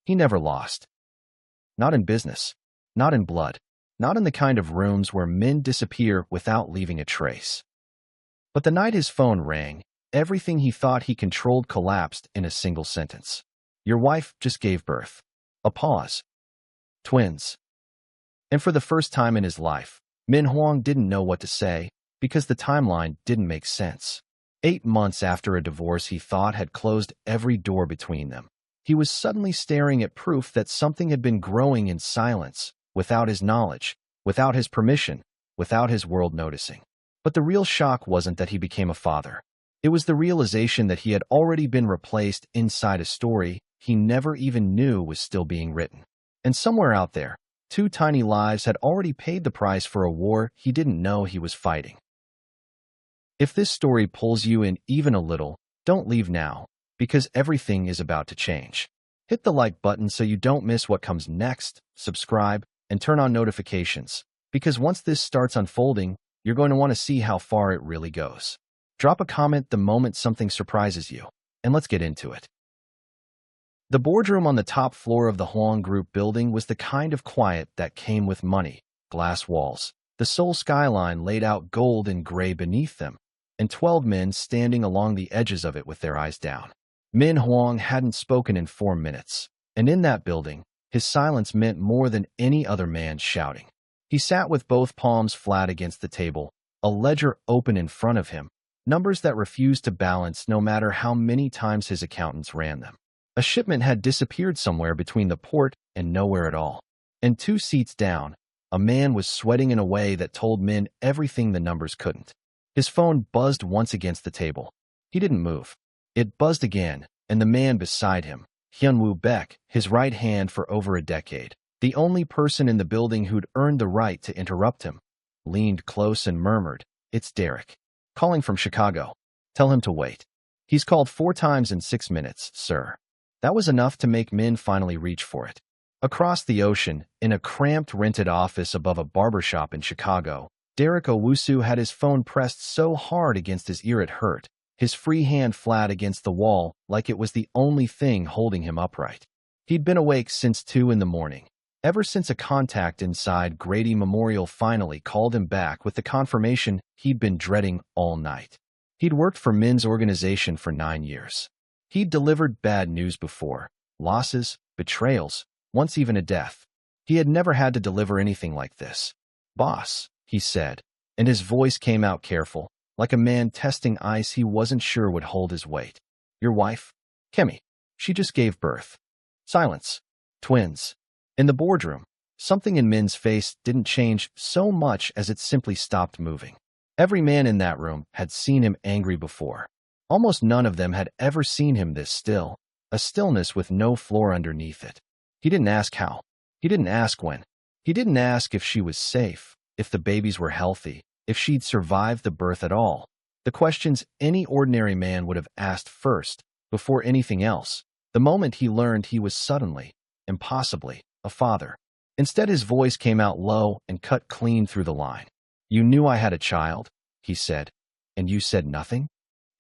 He never lost. Not in business, not in blood, not in the kind of rooms where men disappear without leaving a trace. But the night his phone rang, everything he thought he controlled collapsed in a single sentence. Your wife just gave birth. A pause. Twins. And for the first time in his life, Min Huang didn't know what to say because the timeline didn't make sense. 8 months after a divorce he thought had closed every door between them, he was suddenly staring at proof that something had been growing in silence, without his knowledge, without his permission, without his world noticing. But the real shock wasn't that he became a father. It was the realization that he had already been replaced inside a story he never even knew was still being written. And somewhere out there, 2 tiny lives had already paid the price for a war he didn't know he was fighting. If this story pulls you in even a little, don't leave now, because everything is about to change. Hit the like button so you don't miss what comes next, subscribe, and turn on notifications, because once this starts unfolding, you're going to want to see how far it really goes. Drop a comment the moment something surprises you, and let's get into it. The boardroom on the top floor of the Huang Group building was the kind of quiet that came with money, glass walls, the Seoul skyline laid out gold and gray beneath them, and 12 men standing along the edges of it with their eyes down. Min Huang hadn't spoken in 4 minutes, and in that building, his silence meant more than any other man shouting. He sat with both palms flat against the table, a ledger open in front of him, numbers that refused to balance no matter how many times his accountants ran them. A shipment had disappeared somewhere between the port and nowhere at all. And 2 seats down, a man was sweating in a way that told Min everything the numbers couldn't. His phone buzzed once against the table. He didn't move. It buzzed again, and the man beside him, Hyunwoo Baek, his right hand for over a decade, the only person in the building who'd earned the right to interrupt him, leaned close and murmured, "It's Derek. Calling from Chicago. Tell him to wait. He's called 4 times in 6 minutes, sir." That was enough to make Min finally reach for it. Across the ocean, in a cramped rented office above a barbershop in Chicago, Derek Owusu had his phone pressed so hard against his ear it hurt, his free hand flat against the wall like it was the only thing holding him upright. He'd been awake since 2 in the morning, ever since a contact inside Grady Memorial finally called him back with the confirmation he'd been dreading all night. He'd worked for Min's organization for 9 years. He'd delivered bad news before, losses, betrayals, once even a death. He had never had to deliver anything like this. "Boss," he said, and his voice came out careful, like a man testing ice he wasn't sure would hold his weight. "Your wife? Kemi. She just gave birth." Silence. Twins. In the boardroom, something in Min's face didn't change so much as it simply stopped moving. Every man in that room had seen him angry before. Almost none of them had ever seen him this still, a stillness with no floor underneath it. He didn't ask how. He didn't ask when. He didn't ask if she was safe, if the babies were healthy, if she'd survived the birth at all. The questions any ordinary man would have asked first, before anything else, the moment he learned he was suddenly, impossibly, a father. Instead, his voice came out low and cut clean through the line. "You knew I had a child," he said, "and you said nothing?"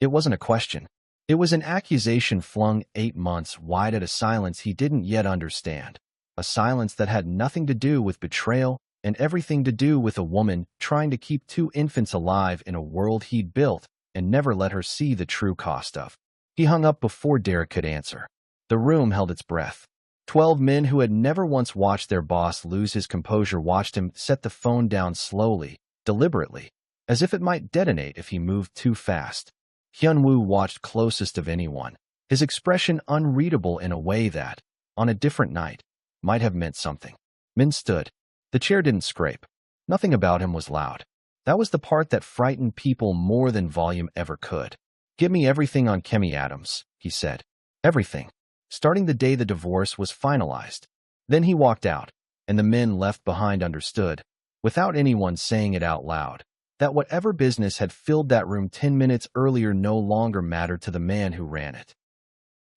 It wasn't a question. It was an accusation flung 8 months wide at a silence he didn't yet understand, a silence that had nothing to do with betrayal and everything to do with a woman trying to keep 2 infants alive in a world he'd built and never let her see the true cost of. He hung up before Derek could answer. The room held its breath. 12 men who had never once watched their boss lose his composure watched him set the phone down slowly, deliberately, as if it might detonate if he moved too fast. Hyunwoo watched closest of anyone, his expression unreadable in a way that, on a different night, might have meant something. Min stood. The chair didn't scrape. Nothing about him was loud. That was the part that frightened people more than volume ever could. "Give me everything on Kemi Adams," he said. "Everything. Starting the day the divorce was finalized." Then he walked out, and the men left behind understood, without anyone saying it out loud, that whatever business had filled that room 10 minutes earlier no longer mattered to the man who ran it.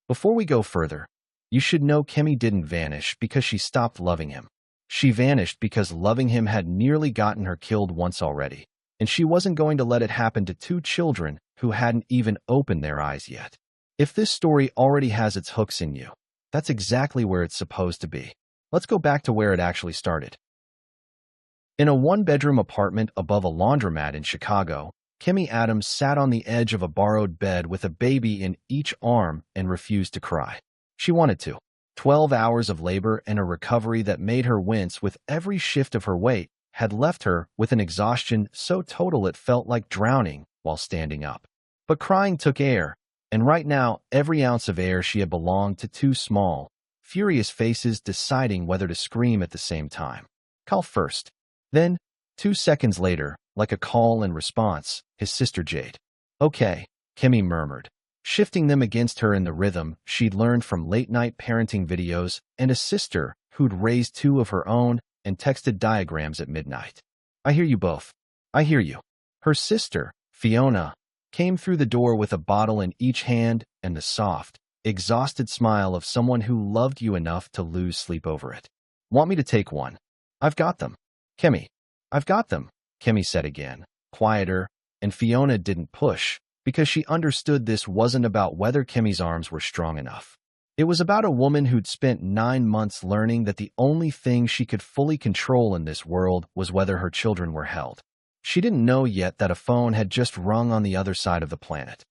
Before we go further, you should know Kemi didn't vanish because she stopped loving him. She vanished because loving him had nearly gotten her killed once already, and she wasn't going to let it happen to 2 children who hadn't even opened their eyes yet. If this story already has its hooks in you, That's exactly where it's supposed to be. Let's go back to where it actually started. In a one-bedroom apartment above a laundromat in Chicago, Kimmy Adams sat on the edge of a borrowed bed with a baby in each arm and refused to cry. She wanted to. 12 hours of labor and a recovery that made her wince with every shift of her weight had left her with an exhaustion so total it felt like drowning while standing up. But crying took air, and right now every ounce of air she had belonged to two small, furious faces deciding whether to scream at the same time. Call first. Then, 2 seconds later, like a call and response, his sister Jade. Okay, Kimmy murmured, shifting them against her in the rhythm she'd learned from late-night parenting videos and a sister who'd raised two of her own and texted diagrams at midnight. I hear you both. I hear you. Her sister, Fiona, came through the door with a bottle in each hand and the soft, exhausted smile of someone who loved you enough to lose sleep over it. Want me to take one? I've got them. Kimmy. I've got them, Kimmy said again, quieter, and Fiona didn't push, because she understood this wasn't about whether Kimmy's arms were strong enough. It was about a woman who'd spent 9 months learning that the only thing she could fully control in this world was whether her children were held. She didn't know yet that a phone had just rung on the other side of the planet.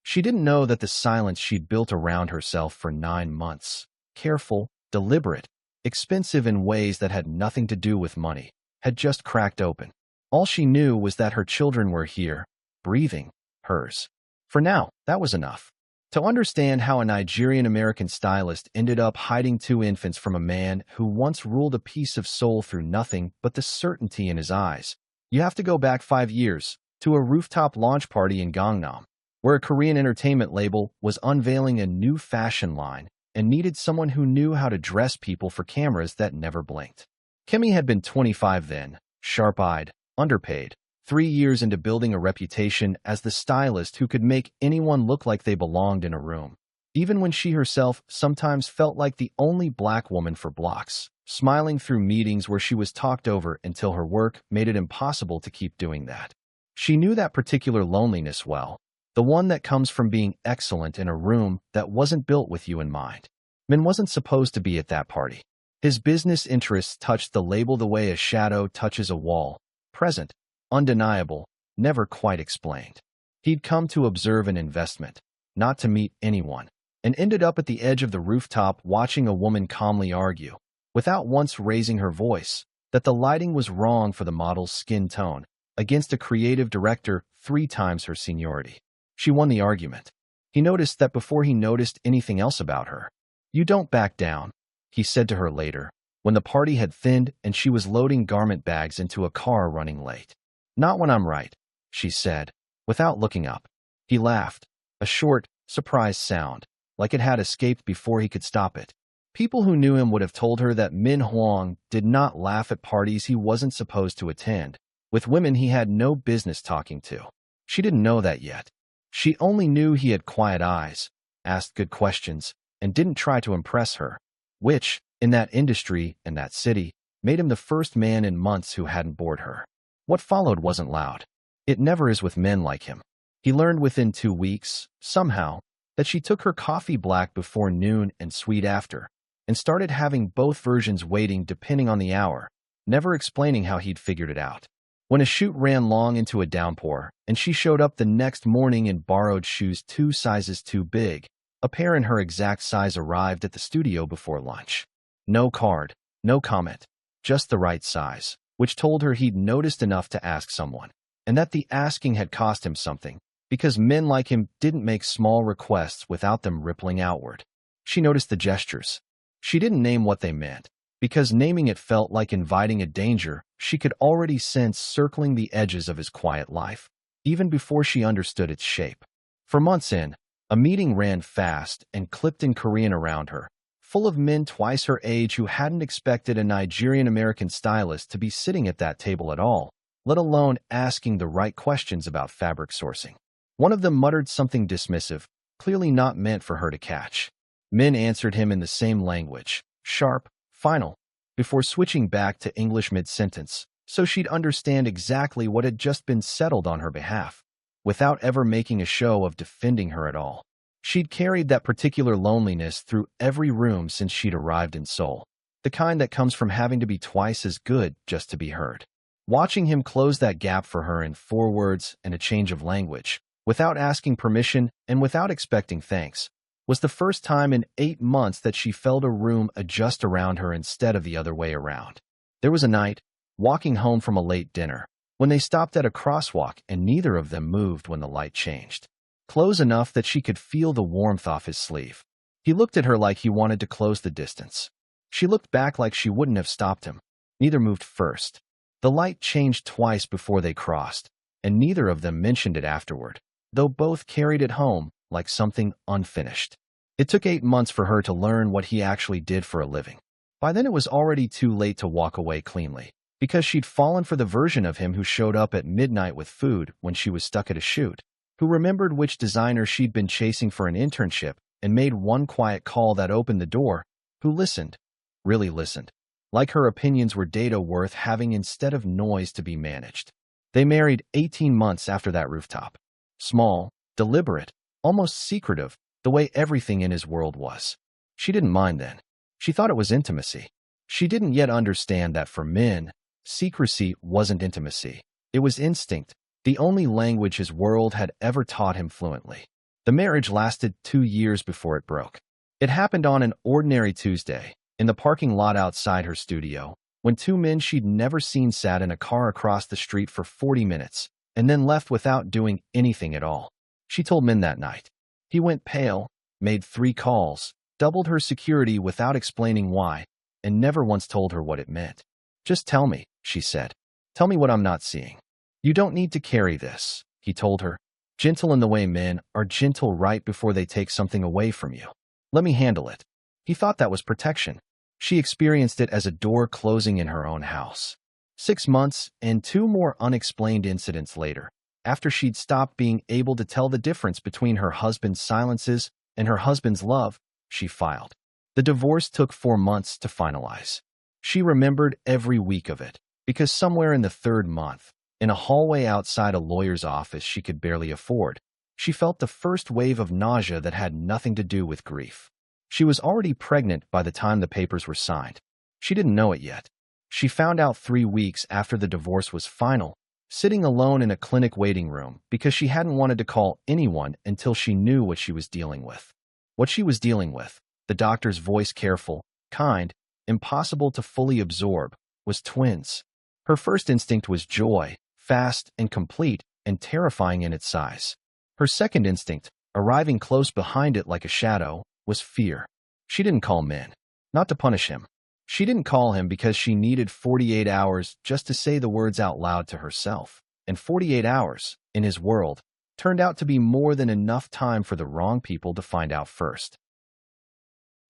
She didn't know that the silence she'd built around herself for 9 months, careful, deliberate, expensive in ways that had nothing to do with money, had just cracked open. All she knew was that her children were here, breathing, hers. For now, that was enough. To understand how a Nigerian-American stylist ended up hiding 2 infants from a man who once ruled a piece of soul through nothing but the certainty in his eyes, you have to go back 5 years, to a rooftop launch party in Gangnam, where a Korean entertainment label was unveiling a new fashion line and needed someone who knew how to dress people for cameras that never blinked. Kimmy had been 25 then, sharp-eyed, underpaid, 3 years into building a reputation as the stylist who could make anyone look like they belonged in a room, even when she herself sometimes felt like the only black woman for blocks, smiling through meetings where she was talked over until her work made it impossible to keep doing that. She knew that particular loneliness well, the one that comes from being excellent in a room that wasn't built with you in mind. Min wasn't supposed to be at that party. His business interests touched the label the way a shadow touches a wall, present, undeniable, never quite explained. He'd come to observe an investment, not to meet anyone, and ended up at the edge of the rooftop watching a woman calmly argue, without once raising her voice, that the lighting was wrong for the model's skin tone, against a creative director 3 times her seniority. She won the argument. He noticed that before he noticed anything else about her. You don't back down, he said to her later, when the party had thinned and she was loading garment bags into a car running late. Not when I'm right, she said, without looking up. He laughed, a short, surprised sound, like it had escaped before he could stop it. People who knew him would have told her that Min Huang did not laugh at parties he wasn't supposed to attend, with women he had no business talking to. She didn't know that yet. She only knew he had quiet eyes, asked good questions, and didn't try to impress her, which, in that industry and that city, made him the first man in months who hadn't bored her. What followed wasn't loud. It never is with men like him. He learned within 2 weeks, somehow, that she took her coffee black before noon and sweet after, and started having both versions waiting depending on the hour, never explaining how he'd figured it out. When a shoot ran long into a downpour, and she showed up the next morning in borrowed shoes 2 sizes too big, a pair in her exact size arrived at the studio before lunch. No card, no comment, just the right size, which told her he'd noticed enough to ask someone, and that the asking had cost him something, because men like him didn't make small requests without them rippling outward. She noticed the gestures. She didn't name what they meant, because naming it felt like inviting a danger she could already sense circling the edges of his quiet life, even before she understood its shape. For months in, a meeting ran fast and clipped in Korean around her, full of men twice her age who hadn't expected a Nigerian-American stylist to be sitting at that table at all, let alone asking the right questions about fabric sourcing. One of them muttered something dismissive, clearly not meant for her to catch. Men answered him in the same language, sharp, final, before switching back to English mid-sentence, so she'd understand exactly what had just been settled on her behalf, without ever making a show of defending her at all. She'd carried that particular loneliness through every room since she'd arrived in Seoul, the kind that comes from having to be twice as good just to be heard. Watching him close that gap for her in 4 words and a change of language, without asking permission and without expecting thanks, was the first time in 8 months that she felt a room adjust around her instead of the other way around. There was a night, walking home from a late dinner, when they stopped at a crosswalk and neither of them moved when the light changed. Close enough that she could feel the warmth off his sleeve. He looked at her like he wanted to close the distance. She looked back like she wouldn't have stopped him. Neither moved first. The light changed twice before they crossed, and neither of them mentioned it afterward, though both carried it home like something unfinished. It took 8 months for her to learn what he actually did for a living. By then it was already too late to walk away cleanly, because she'd fallen for the version of him who showed up at midnight with food when she was stuck at a shoot, who remembered which designer she'd been chasing for an internship and made one quiet call that opened the door, who listened, really listened, like her opinions were data worth having instead of noise to be managed. They married 18 months after that rooftop. Small, deliberate, almost secretive, the way everything in his world was. She didn't mind then. She thought it was intimacy. She didn't yet understand that for men, secrecy wasn't intimacy. It was instinct, the only language his world had ever taught him fluently. The marriage lasted 2 years before it broke. It happened on an ordinary Tuesday, in the parking lot outside her studio, when 2 men she'd never seen sat in a car across the street for 40 minutes, and then left without doing anything at all. She told Min that night. He went pale, made 3 calls, doubled her security without explaining why, and never once told her what it meant. Just tell me, she said. Tell me what I'm not seeing. You don't need to carry this, he told her, gentle in the way men are gentle right before they take something away from you. Let me handle it. He thought that was protection. She experienced it as a door closing in her own house. 6 months and 2 more unexplained incidents later, after she'd stopped being able to tell the difference between her husband's silences and her husband's love, she filed. The divorce took 4 months to finalize. She remembered every week of it, because somewhere in the 3rd month, in a hallway outside a lawyer's office she could barely afford, she felt the first wave of nausea that had nothing to do with grief. She was already pregnant by the time the papers were signed. She didn't know it yet. She found out 3 weeks after the divorce was final, sitting alone in a clinic waiting room because she hadn't wanted to call anyone until she knew what she was dealing with. What she was dealing with, the doctor's voice careful, kind, impossible to fully absorb, was twins. Her first instinct was joy, fast and complete and terrifying in its size. Her second instinct, arriving close behind it like a shadow, was fear. She didn't call Min, not to punish him. She didn't call him because she needed 48 hours just to say the words out loud to herself. And 48 hours, in his world, turned out to be more than enough time for the wrong people to find out first.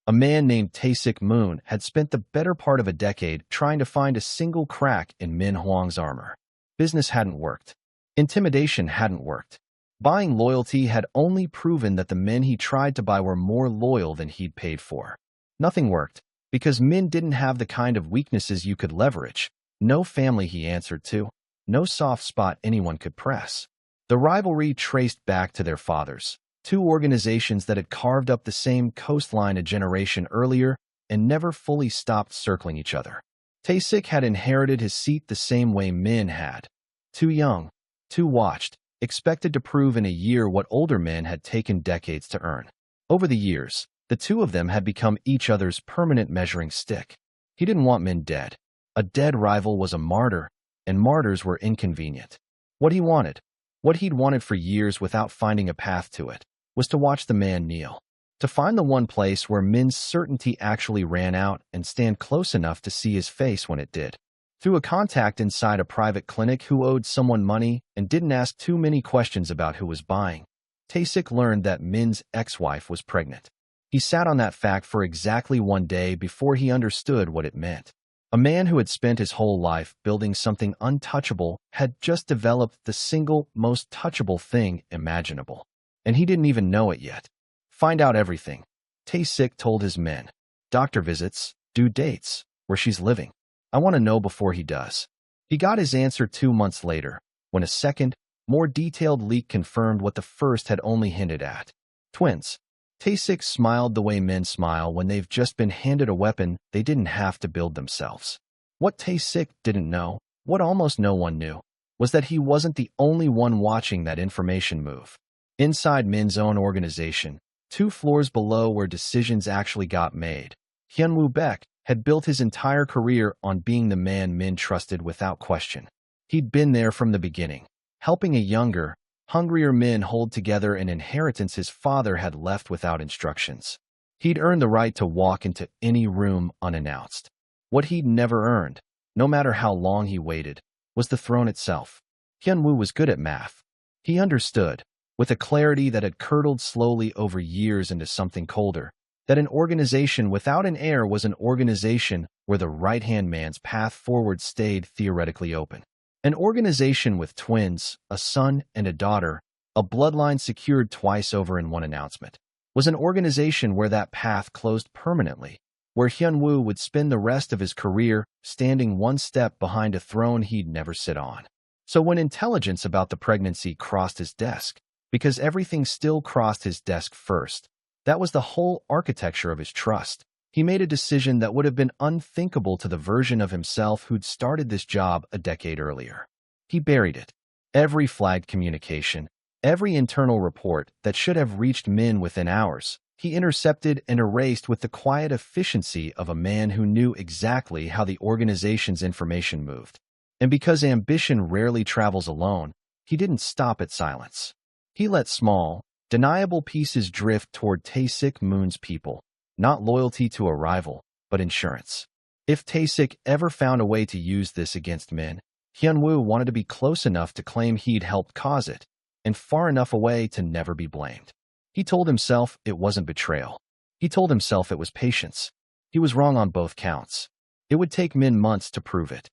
A man named Tae-sik Moon had spent the better part of a decade trying to find a single crack in Min Hwang's armor. Business hadn't worked. Intimidation hadn't worked. Buying loyalty had only proven that the men he tried to buy were more loyal than he'd paid for. Nothing worked, because Min didn't have the kind of weaknesses you could leverage. No family he answered to. No soft spot anyone could press. The rivalry traced back to their fathers, 2 organizations that had carved up the same coastline a generation earlier and never fully stopped circling each other. Tae-sik had inherited his seat the same way Min had. Too young, too watched, expected to prove in a year what older men had taken decades to earn. Over the years, the 2 of them had become each other's permanent measuring stick. He didn't want Min dead. A dead rival was a martyr, and martyrs were inconvenient. What he wanted, what he'd wanted for years without finding a path to it, was to watch the man kneel. To find the one place where Min's certainty actually ran out and stand close enough to see his face when it did. Through a contact inside a private clinic who owed someone money and didn't ask too many questions about who was buying, Tae-sik learned that Min's ex-wife was pregnant. He sat on that fact for exactly 1 day before he understood what it meant. A man who had spent his whole life building something untouchable had just developed the single most touchable thing imaginable. And he didn't even know it yet. Find out everything, Tae-sik told his men. Doctor visits, due dates, where she's living. I want to know before he does. He got his answer 2 months later, when a second, more detailed leak confirmed what the first had only hinted at. Twins. Tae-sik smiled the way men smile when they've just been handed a weapon they didn't have to build themselves. What Tae-sik didn't know, what almost no one knew, was that he wasn't the only one watching that information move. Inside Min's own organization, 2 floors below where decisions actually got made, Hyunwoo Baek had built his entire career on being the man Min trusted without question. He'd been there from the beginning, helping a younger, hungrier Min hold together an inheritance his father had left without instructions. He'd earned the right to walk into any room unannounced. What he'd never earned, no matter how long he waited, was the throne itself. Hyunwoo was good at math. He understood, with a clarity that had curdled slowly over years into something colder, that an organization without an heir was an organization where the right-hand man's path forward stayed theoretically open. An organization with twins, a son and a daughter, a bloodline secured twice over in one announcement, was an organization where that path closed permanently, where Hyunwoo would spend the rest of his career standing one step behind a throne he'd never sit on. So when intelligence about the pregnancy crossed his desk, because everything still crossed his desk first, that was the whole architecture of his trust. He made a decision that would have been unthinkable to the version of himself who'd started this job a decade earlier. He buried it. Every flagged communication, every internal report that should have reached Min within hours, he intercepted and erased with the quiet efficiency of a man who knew exactly how the organization's information moved. And because ambition rarely travels alone, he didn't stop at silence. He let small, deniable pieces drift toward Tae-sik Moon's people, not loyalty to a rival, but insurance. If Tae-sik ever found a way to use this against Min, Hyunwoo wanted to be close enough to claim he'd helped cause it, and far enough away to never be blamed. He told himself it wasn't betrayal. He told himself it was patience. He was wrong on both counts. It would take Min months to prove it.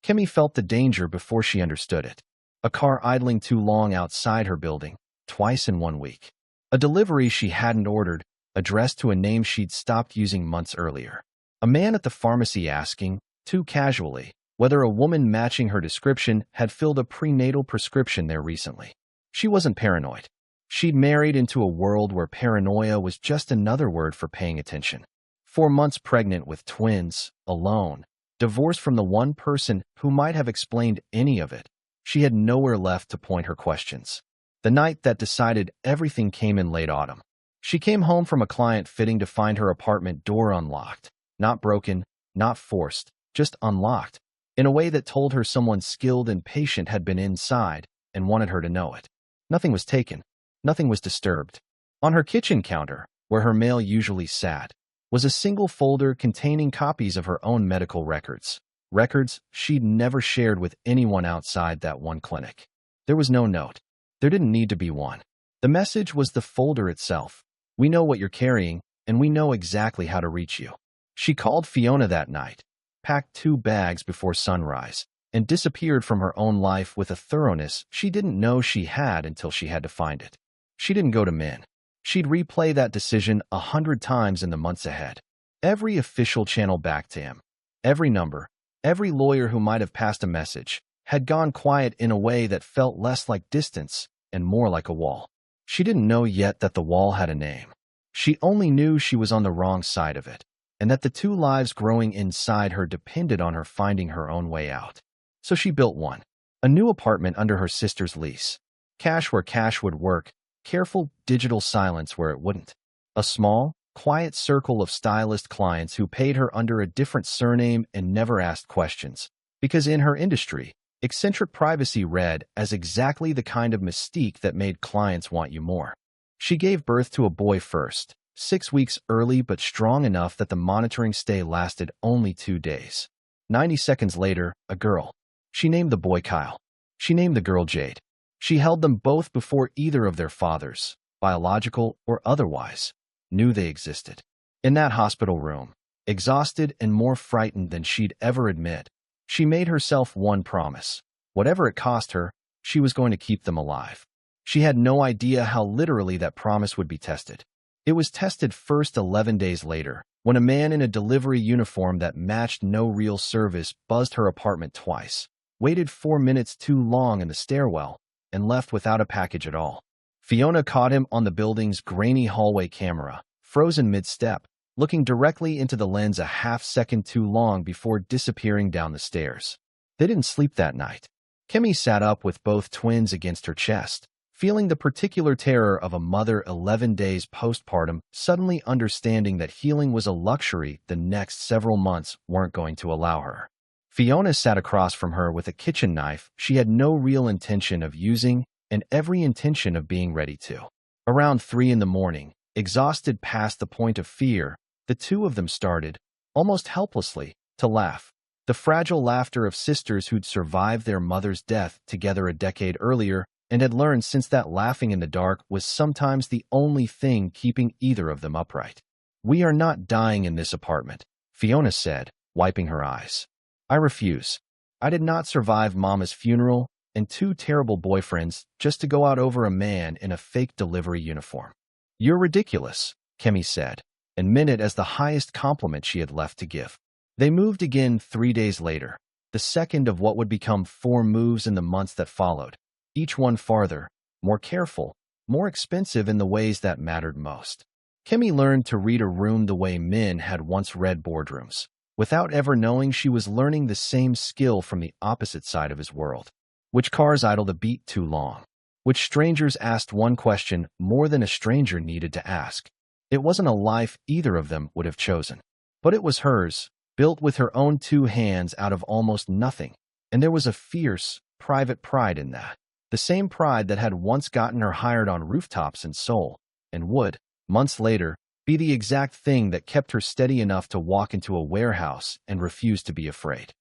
Kimmy felt the danger before she understood it. A car idling too long outside her building, twice in 1 week. A delivery she hadn't ordered, addressed to a name she'd stopped using months earlier. A man at the pharmacy asking, too casually, whether a woman matching her description had filled a prenatal prescription there recently. She wasn't paranoid. She'd married into a world where paranoia was just another word for paying attention. 4 months pregnant with twins, alone, divorced from the one person who might have explained any of it, she had nowhere left to point her questions. The night that decided everything came in late autumn. She came home from a client fitting to find her apartment door unlocked, not broken, not forced, just unlocked, in a way that told her someone skilled and patient had been inside and wanted her to know it. Nothing was taken. Nothing was disturbed. On her kitchen counter, where her mail usually sat, was a single folder containing copies of her own medical records. Records she'd never shared with anyone outside that one clinic. There was no note. There didn't need to be one. The message was the folder itself. We know what you're carrying, and we know exactly how to reach you. She called Fiona that night, packed 2 bags before sunrise, and disappeared from her own life with a thoroughness she didn't know she had until she had to find it. She didn't go to Min. She'd replay that decision 100 times in the months ahead. Every official channel back to him. Every number, every lawyer who might have passed a message, had gone quiet in a way that felt less like distance and more like a wall. She didn't know yet that the wall had a name. She only knew she was on the wrong side of it, and that the 2 lives growing inside her depended on her finding her own way out. So she built one. A new apartment under her sister's lease. Cash where cash would work, careful digital silence where it wouldn't. A small, quiet circle of stylist clients who paid her under a different surname and never asked questions, because in her industry, eccentric privacy read as exactly the kind of mystique that made clients want you more. She gave birth to a boy first, 6 weeks early but strong enough that the monitoring stay lasted only 2 days. 90 seconds later, a girl. She named the boy Kyle. She named the girl Jade. She held them both before either of their fathers, biological or otherwise, knew they existed. In that hospital room, exhausted and more frightened than she'd ever admit, she made herself one promise. Whatever it cost her, she was going to keep them alive. She had no idea how literally that promise would be tested. It was tested first 11 days later, when a man in a delivery uniform that matched no real service buzzed her apartment twice, waited 4 minutes too long in the stairwell, and left without a package at all. Fiona caught him on the building's grainy hallway camera, frozen mid-step, looking directly into the lens a half-second too long before disappearing down the stairs. They didn't sleep that night. Kimmy sat up with both twins against her chest, feeling the particular terror of a mother 11 days postpartum, suddenly understanding that healing was a luxury the next several months weren't going to allow her. Fiona sat across from her with a kitchen knife she had no real intention of using and every intention of being ready to. Around 3 in the morning, exhausted past the point of fear, the two of them started, almost helplessly, to laugh. The fragile laughter of sisters who'd survived their mother's death together a decade earlier and had learned since that laughing in the dark was sometimes the only thing keeping either of them upright. "We are not dying in this apartment," Fiona said, wiping her eyes. "I refuse. I did not survive Mama's funeral and 2 terrible boyfriends just to go out over a man in a fake delivery uniform." "You're ridiculous," Kimmy said, and meant it as the highest compliment she had left to give. They moved again 3 days later, the second of what would become 4 moves in the months that followed, each one farther, more careful, more expensive in the ways that mattered most. Kimmy learned to read a room the way Min had once read boardrooms, without ever knowing she was learning the same skill from the opposite side of his world. Which cars idled a beat too long? Which strangers asked one question more than a stranger needed to ask? It wasn't a life either of them would have chosen. But it was hers, built with her own 2 hands out of almost nothing, and there was a fierce, private pride in that. The same pride that had once gotten her hired on rooftops in Seoul, and would, months later, be the exact thing that kept her steady enough to walk into a warehouse and refuse to be afraid.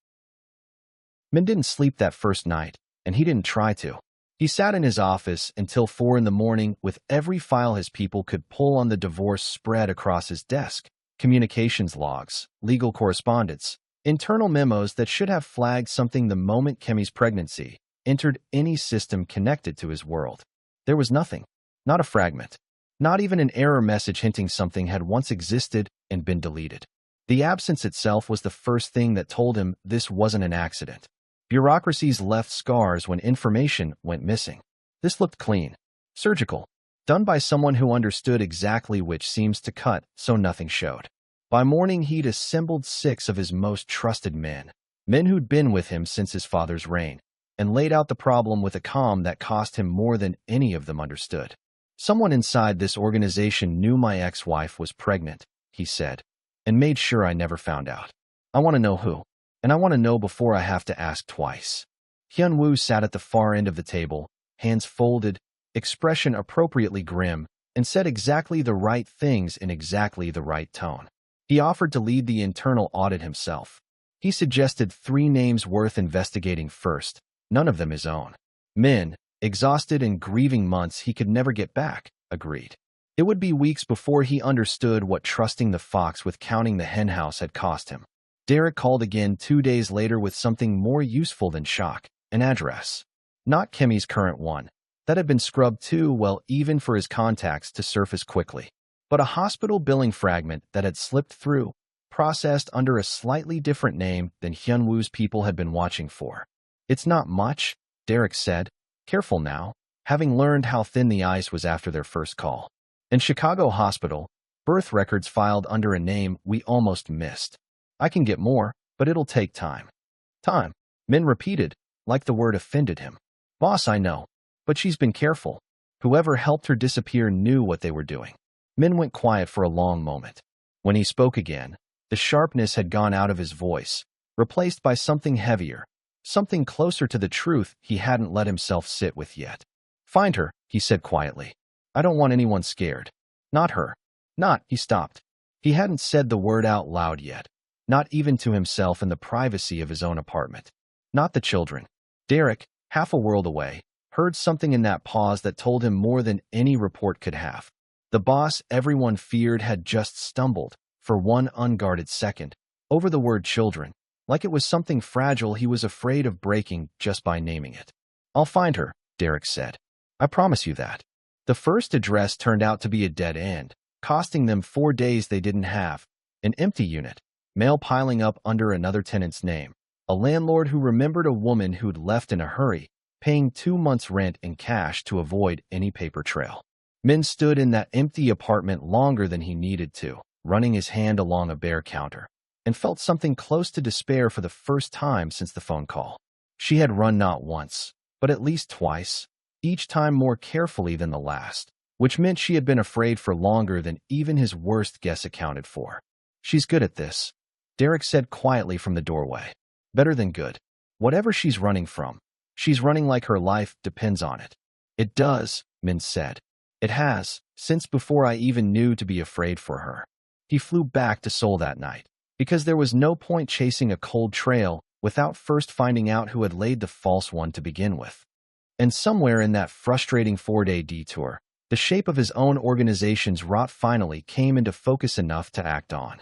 Min didn't sleep that first night, and he didn't try to. He sat in his office until 4 in the morning with every file his people could pull on the divorce spread across his desk. Communications logs, legal correspondence, internal memos that should have flagged something the moment Kimmy's pregnancy entered any system connected to his world. There was nothing, not a fragment, not even an error message hinting something had once existed and been deleted. The absence itself was the first thing that told him this wasn't an accident. Bureaucracies left scars when information went missing. This looked clean, surgical, done by someone who understood exactly which seams to cut so nothing showed. By morning, he'd assembled 6 of his most trusted men who'd been with him since his father's reign, and laid out the problem with a calm that cost him more than any of them understood. "Someone inside this organization knew my ex-wife was pregnant," he said, "and made sure I never found out. I want to know who, and I want to know before I have to ask twice." Hyun-woo sat at the far end of the table, hands folded, expression appropriately grim, and said exactly the right things in exactly the right tone. He offered to lead the internal audit himself. He suggested 3 names worth investigating first, none of them his own. Min, exhausted and grieving months he could never get back, agreed. It would be weeks before he understood what trusting the fox with counting the henhouse had cost him. Derek called again 2 days later with something more useful than shock, an address. Not Kimmy's current one. That had been scrubbed too well even for his contacts to surface quickly. But a hospital billing fragment that had slipped through, processed under a slightly different name than Hyun-woo's people had been watching for. "It's not much," Derek said, careful now, having learned how thin the ice was after their first call. "In Chicago Hospital, birth records filed under a name we almost missed. I can get more, but it'll take time." "Time," Min repeated, like the word offended him. "Boss, I know, but she's been careful. Whoever helped her disappear knew what they were doing." Min went quiet for a long moment. When he spoke again, the sharpness had gone out of his voice, replaced by something heavier, something closer to the truth he hadn't let himself sit with yet. "Find her," he said quietly. "I don't want anyone scared. Not her. Not," he stopped. He hadn't said the word out loud yet, not even to himself in the privacy of his own apartment. Not the children. Derek, half a world away, heard something in that pause that told him more than any report could have. The boss everyone feared had just stumbled, for one unguarded second, over the word children, like it was something fragile he was afraid of breaking just by naming it. "I'll find her," Derek said. "I promise you that." The first address turned out to be a dead end, costing them 4 days they didn't have, an empty unit, mail piling up under another tenant's name, a landlord who remembered a woman who'd left in a hurry, paying 2 months' rent in cash to avoid any paper trail. Min stood in that empty apartment longer than he needed to, running his hand along a bare counter, and felt something close to despair for the first time since the phone call. She had run not once, but at least twice, each time more carefully than the last, which meant she had been afraid for longer than even his worst guess accounted for. "She's good at this," Derek said quietly from the doorway. "Better than good. Whatever she's running from, she's running like her life depends on it." "It does," Min said. "It has, since before I even knew to be afraid for her." He flew back to Seoul that night, because there was no point chasing a cold trail without first finding out who had laid the false one to begin with. And somewhere in that frustrating 4-day detour, the shape of his own organization's rot finally came into focus enough to act on.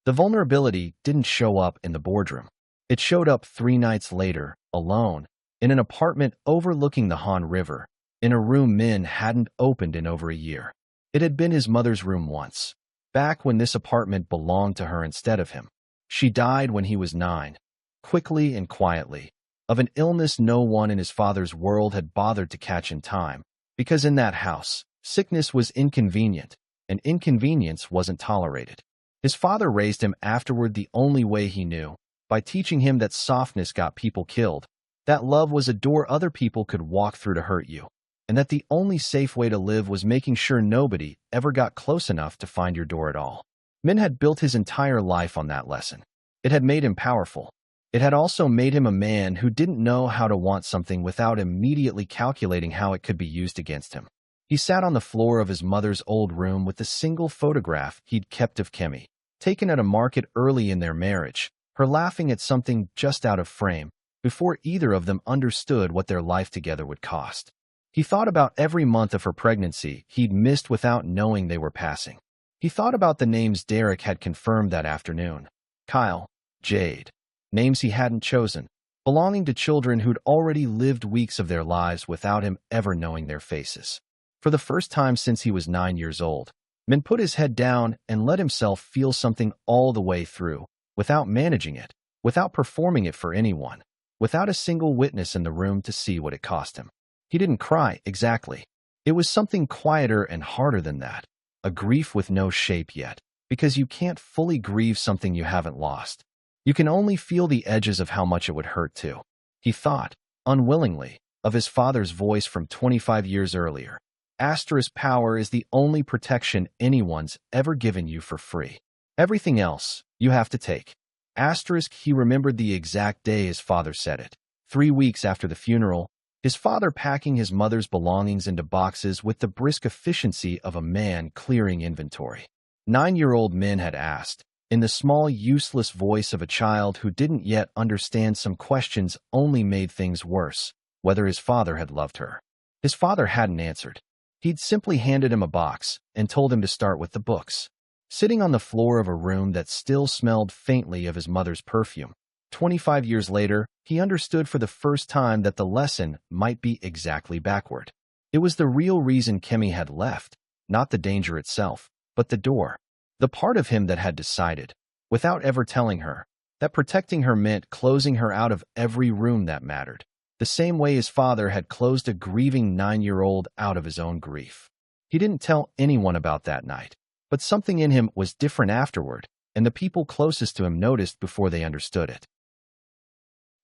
The vulnerability didn't show up in the boardroom. It showed up 3 nights later, alone, in an apartment overlooking the Han River, in a room Min hadn't opened in over a year. It had been his mother's room once, back when this apartment belonged to her instead of him. She died when he was 9, quickly and quietly, of an illness no one in his father's world had bothered to catch in time, because in that house, sickness was inconvenient, and inconvenience wasn't tolerated. His father raised him afterward the only way he knew, by teaching him that softness got people killed, that love was a door other people could walk through to hurt you, and that the only safe way to live was making sure nobody ever got close enough to find your door at all. Min had built his entire life on that lesson. It had made him powerful. It had also made him a man who didn't know how to want something without immediately calculating how it could be used against him. He sat on the floor of his mother's old room with the single photograph he'd kept of Kemi, taken at a market early in their marriage, her laughing at something just out of frame, before either of them understood what their life together would cost. He thought about every month of her pregnancy he'd missed without knowing they were passing. He thought about the names Derek had confirmed that afternoon. Kyle, Jade. Names he hadn't chosen, belonging to children who'd already lived weeks of their lives without him ever knowing their faces. For the first time since he was 9 years old, Min put his head down and let himself feel something all the way through, without managing it, without performing it for anyone, without a single witness in the room to see what it cost him. He didn't cry, exactly. It was something quieter and harder than that, a grief with no shape yet, because you can't fully grieve something you haven't lost. You can only feel the edges of how much it would hurt to. He thought, unwillingly, of his father's voice from 25 years earlier. Asterisk power is the only protection anyone's ever given you for free. Everything else, you have to take. Asterisk he remembered the exact day his father said it. 3 weeks after the funeral, his father packing his mother's belongings into boxes with the brisk efficiency of a man clearing inventory. 9-year-old Min had asked, in the small, useless voice of a child who didn't yet understand some questions only made things worse, whether his father had loved her. His father hadn't answered. He'd simply handed him a box and told him to start with the books. Sitting on the floor of a room that still smelled faintly of his mother's perfume, 25 years later, he understood for the first time that the lesson might be exactly backward. It was the real reason Kemi had left, not the danger itself, but the door. The part of him that had decided, without ever telling her, that protecting her meant closing her out of every room that mattered, the same way his father had closed a grieving 9-year-old out of his own grief. He didn't tell anyone about that night, but something in him was different afterward, and the people closest to him noticed before they understood it.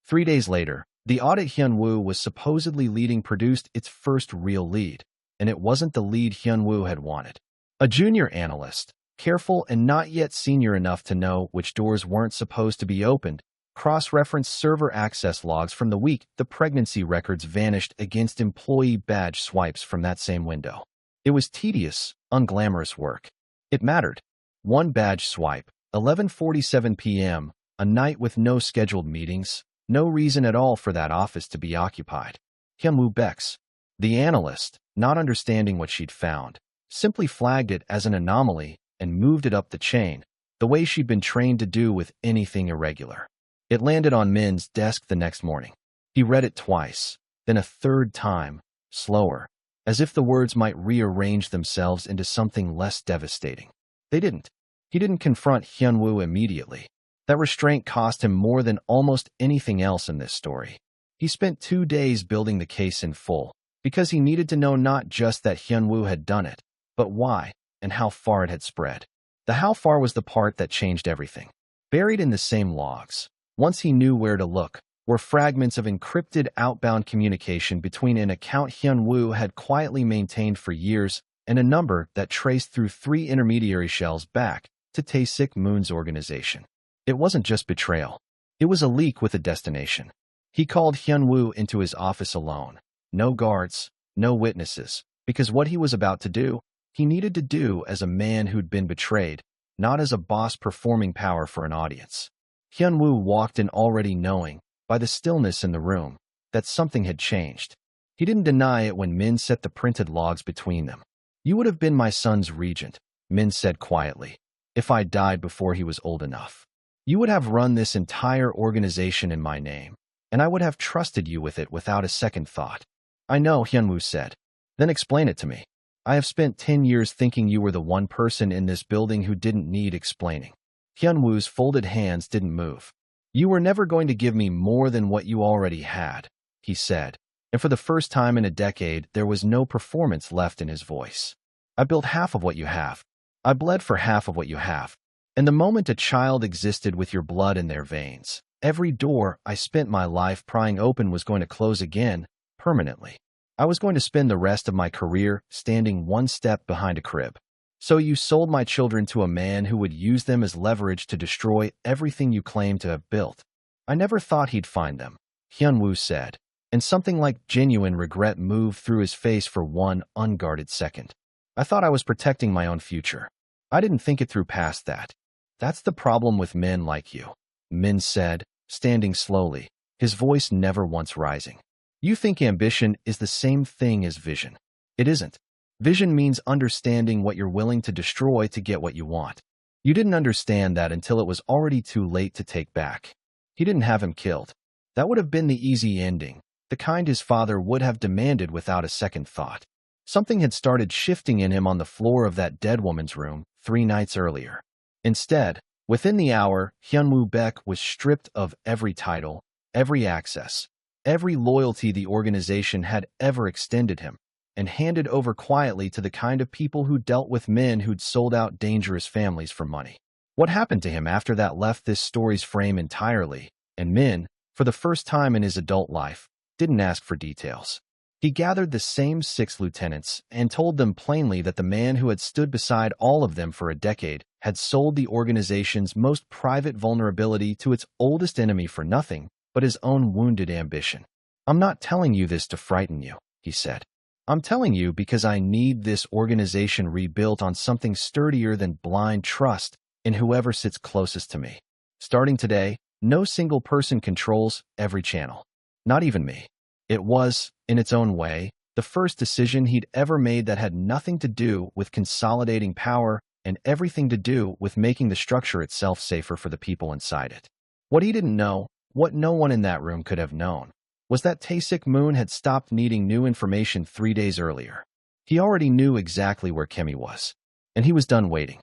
3 days later, the audit Hyun-woo was supposedly leading produced its first real lead, and it wasn't the lead Hyun-woo had wanted. A junior analyst, careful and not yet senior enough to know which doors weren't supposed to be opened, cross-referenced server access logs from the week the pregnancy records vanished against employee badge swipes from that same window. It was tedious, unglamorous work. It mattered. One badge swipe, 11:47 p.m., a night with no scheduled meetings, no reason at all for that office to be occupied. Hyun-woo Bex, the analyst, not understanding what she'd found, simply flagged it as an anomaly and moved it up the chain, the way she'd been trained to do with anything irregular. It landed on Min's desk the next morning. He read it twice, then a third time, slower, as if the words might rearrange themselves into something less devastating. They didn't. He didn't confront Hyun-woo immediately. That restraint cost him more than almost anything else in this story. He spent 2 days building the case in full, because he needed to know not just that Hyun-woo had done it, but why and how far it had spread. The how far was the part that changed everything. Buried in the same logs, once he knew where to look, were fragments of encrypted outbound communication between an account Hyun-woo had quietly maintained for years and a number that traced through 3 intermediary shells back to Tae-sik Moon's organization. It wasn't just betrayal. It was a leak with a destination. He called Hyun-woo into his office alone. No guards, no witnesses, because what he was about to do, he needed to do as a man who'd been betrayed, not as a boss performing power for an audience. Hyun-woo walked in already knowing, by the stillness in the room, that something had changed. He didn't deny it when Min set the printed logs between them. "You would have been my son's regent," Min said quietly, "if I died before he was old enough. You would have run this entire organization in my name, and I would have trusted you with it without a second thought." "I know," Hyun-woo said. "Then explain it to me. I have spent 10 years thinking you were the one person in this building who didn't need explaining." Hyun-woo's folded hands didn't move. "You were never going to give me more than what you already had," he said, and for the first time in a decade, there was no performance left in his voice. "I built half of what you have. I bled for half of what you have. And the moment a child existed with your blood in their veins, every door I spent my life prying open was going to close again, permanently. I was going to spend the rest of my career standing one step behind a crib. So you sold my children to a man who would use them as leverage to destroy everything you claim to have built. I never thought he'd find them," Hyun-woo said, and something like genuine regret moved through his face for one unguarded second. "I thought I was protecting my own future. I didn't think it through past that. That's the problem with men like you," Min said, standing slowly, his voice never once rising. "You think ambition is the same thing as vision. It isn't. Vision means understanding what you're willing to destroy to get what you want. You didn't understand that until it was already too late to take back. He didn't have him killed. That would have been the easy ending, the kind his father would have demanded without a second thought. Something had started shifting in him on the floor of that dead woman's room 3 nights earlier. Instead, within the hour, Hyun-woo Baek was stripped of every title, every access, every loyalty the organization had ever extended him, and handed over quietly to the kind of people who dealt with men who'd sold out dangerous families for money. What happened to him after that left this story's frame entirely, and Min, for the first time in his adult life, didn't ask for details. He gathered the same 6 lieutenants and told them plainly that the man who had stood beside all of them for a decade had sold the organization's most private vulnerability to its oldest enemy for nothing but his own wounded ambition. "I'm not telling you this to frighten you," he said. "I'm telling you because I need this organization rebuilt on something sturdier than blind trust in whoever sits closest to me. Starting today, no single person controls every channel. Not even me." It was, in its own way, the first decision he'd ever made that had nothing to do with consolidating power and everything to do with making the structure itself safer for the people inside it. What he didn't know, what no one in that room could have known, was that Tae-sik Moon had stopped needing new information 3 days earlier. He already knew exactly where Kemi was, and he was done waiting.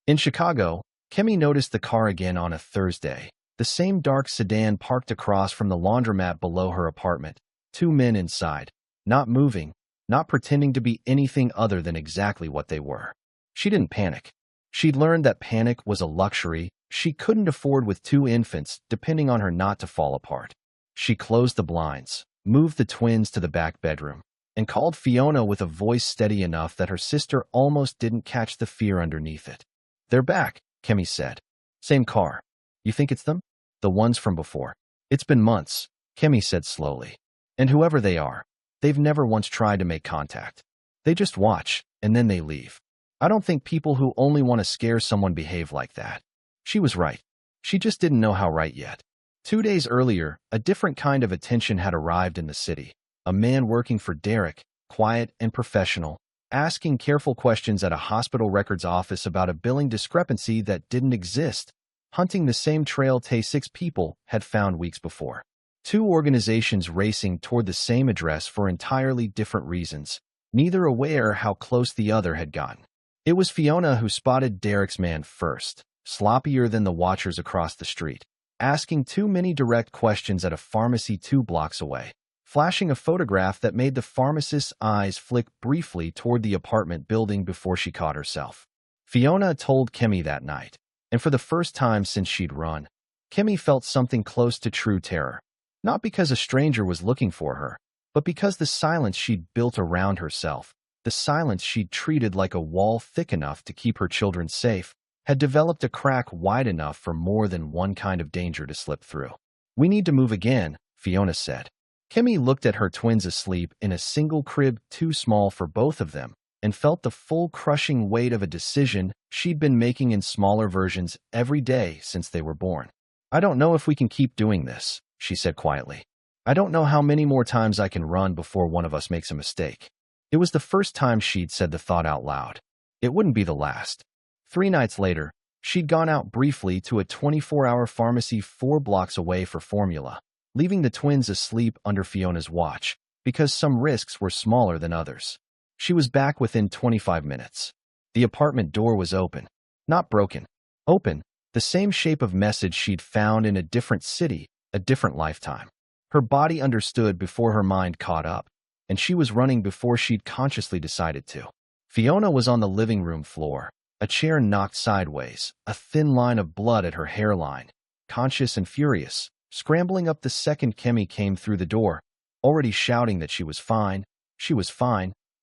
In Chicago, Kemi noticed the car again on a Thursday, the same dark sedan parked across from the laundromat below her apartment, 2 men inside, not moving, not pretending to be anything other than exactly what they were. She didn't panic. She'd learned that panic was a luxury she couldn't afford with 2 infants depending on her not to fall apart. She closed the blinds, moved the twins to the back bedroom, and called Fiona with a voice steady enough that her sister almost didn't catch the fear underneath it. "They're back," Kemi said. "Same car. You think it's them? The ones from before?" "It's been months," Kemi said slowly. "And whoever they are, they've never once tried to make contact. They just watch, and then they leave. I don't think people who only want to scare someone behave like that." She was right. She just didn't know how right yet. 2 days earlier, a different kind of attention had arrived in the city. A man working for Derek, quiet and professional, asking careful questions at a hospital records office about a billing discrepancy that didn't exist, hunting the same trail Tae-sik's people had found weeks before. 2 organizations racing toward the same address for entirely different reasons, neither aware how close the other had gotten. It was Fiona who spotted Derek's man first, sloppier than the watchers across the street. asking too many direct questions at a pharmacy 2 blocks away, flashing a photograph that made the pharmacist's eyes flick briefly toward the apartment building before she caught herself. Fiona told Kimmy that night, and for the first time since she'd run, Kimmy felt something close to true terror. Not because a stranger was looking for her, but because the silence she'd built around herself, the silence she'd treated like a wall thick enough to keep her children safe, had developed a crack wide enough for more than one kind of danger to slip through. "We need to move again," Fiona said. Kimmy looked at her twins asleep in a single crib too small for both of them and felt the full crushing weight of a decision she'd been making in smaller versions every day since they were born. "I don't know if we can keep doing this," she said quietly. "I don't know how many more times I can run before one of us makes a mistake." It was the first time she'd said the thought out loud. It wouldn't be the last. 3 nights later, she'd gone out briefly to a 24-hour pharmacy 4 blocks away for formula, leaving the twins asleep under Fiona's watch, because some risks were smaller than others. She was back within 25 minutes. The apartment door was open. Not broken. Open, the same shape of message she'd found in a different city, a different lifetime. Her body understood before her mind caught up, and she was running before she'd consciously decided to. Fiona was on the living room floor, a chair knocked sideways, a thin line of blood at her hairline, conscious and furious, scrambling up the second Kimmy came through the door, already shouting that she was fine,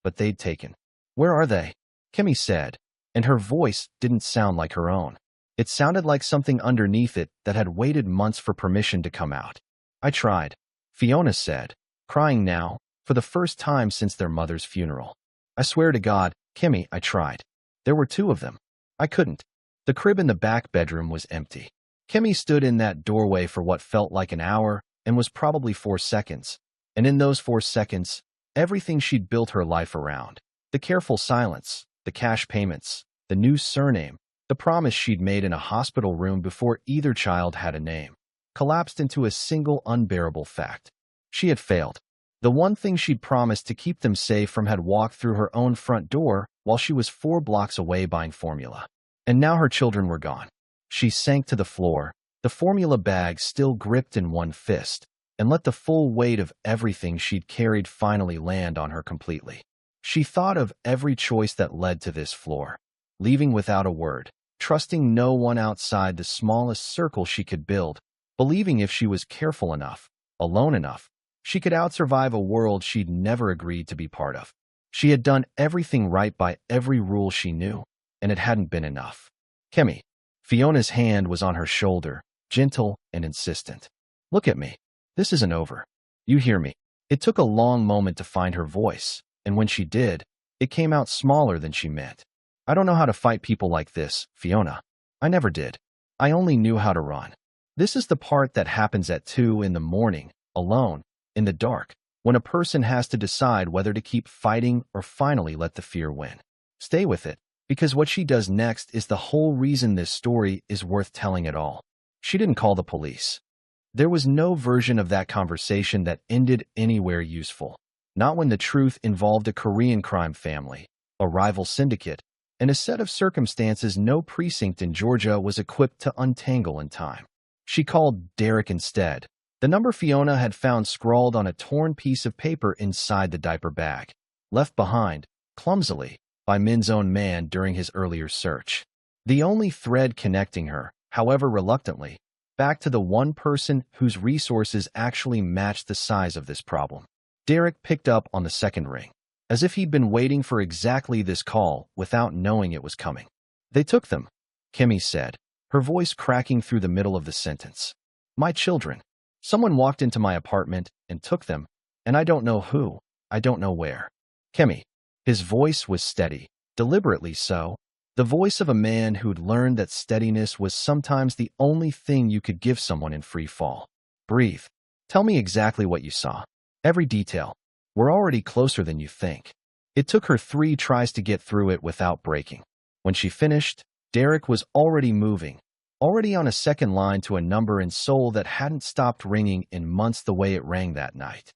but they'd taken. "Where are they?" Kimmy said, and her voice didn't sound like her own. It sounded like something underneath it that had waited months for permission to come out. "I tried," Fiona said, crying now, for the first time since their mother's funeral. "I swear to God, Kimmy, I tried. There were 2 of them. I couldn't." The crib in the back bedroom was empty. Kimmy stood in that doorway for what felt like an hour and was probably 4 seconds. And in those 4 seconds, everything she'd built her life around, the careful silence, the cash payments, the new surname, the promise she'd made in a hospital room before either child had a name, collapsed into a single unbearable fact. She had failed. The one thing she'd promised to keep them safe from had walked through her own front door while she was 4 blocks away buying formula. And now her children were gone. She sank to the floor, the formula bag still gripped in one fist, and let the full weight of everything she'd carried finally land on her completely. She thought of every choice that led to this floor, leaving without a word, trusting no one outside the smallest circle she could build, believing if she was careful enough, alone enough, she could outsurvive a world she'd never agreed to be part of. She had done everything right by every rule she knew, and it hadn't been enough. "Kimmy." Fiona's hand was on her shoulder, gentle and insistent. "Look at me. This isn't over. You hear me." It took a long moment to find her voice, and when she did, it came out smaller than she meant. "I don't know how to fight people like this, Fiona. I never did. I only knew how to run. This is the part that happens at 2 in the morning, alone, in the dark, when a person has to decide whether to keep fighting or finally let the fear win. Stay with it, because what she does next is the whole reason this story is worth telling at all." She didn't call the police. There was no version of that conversation that ended anywhere useful. Not when the truth involved a Korean crime family, a rival syndicate, and a set of circumstances no precinct in Georgia was equipped to untangle in time. She called Derek instead, the number Fiona had found scrawled on a torn piece of paper inside the diaper bag, left behind, clumsily, by Min's own man during his earlier search. The only thread connecting her, however reluctantly, back to the one person whose resources actually matched the size of this problem. Derek picked up on the second ring, as if he'd been waiting for exactly this call without knowing it was coming. "They took them," Kimmy said, her voice cracking through the middle of the sentence. "My children. Someone walked into my apartment and took them, and I don't know who, I don't know where." "Kimmy." His voice was steady, deliberately so, the voice of a man who'd learned that steadiness was sometimes the only thing you could give someone in free fall. "Breathe. Tell me exactly what you saw. Every detail. We're already closer than you think." It took her 3 tries to get through it without breaking. When she finished, Derek was already moving, already on a second line to a number in Seoul that hadn't stopped ringing in months the way it rang that night.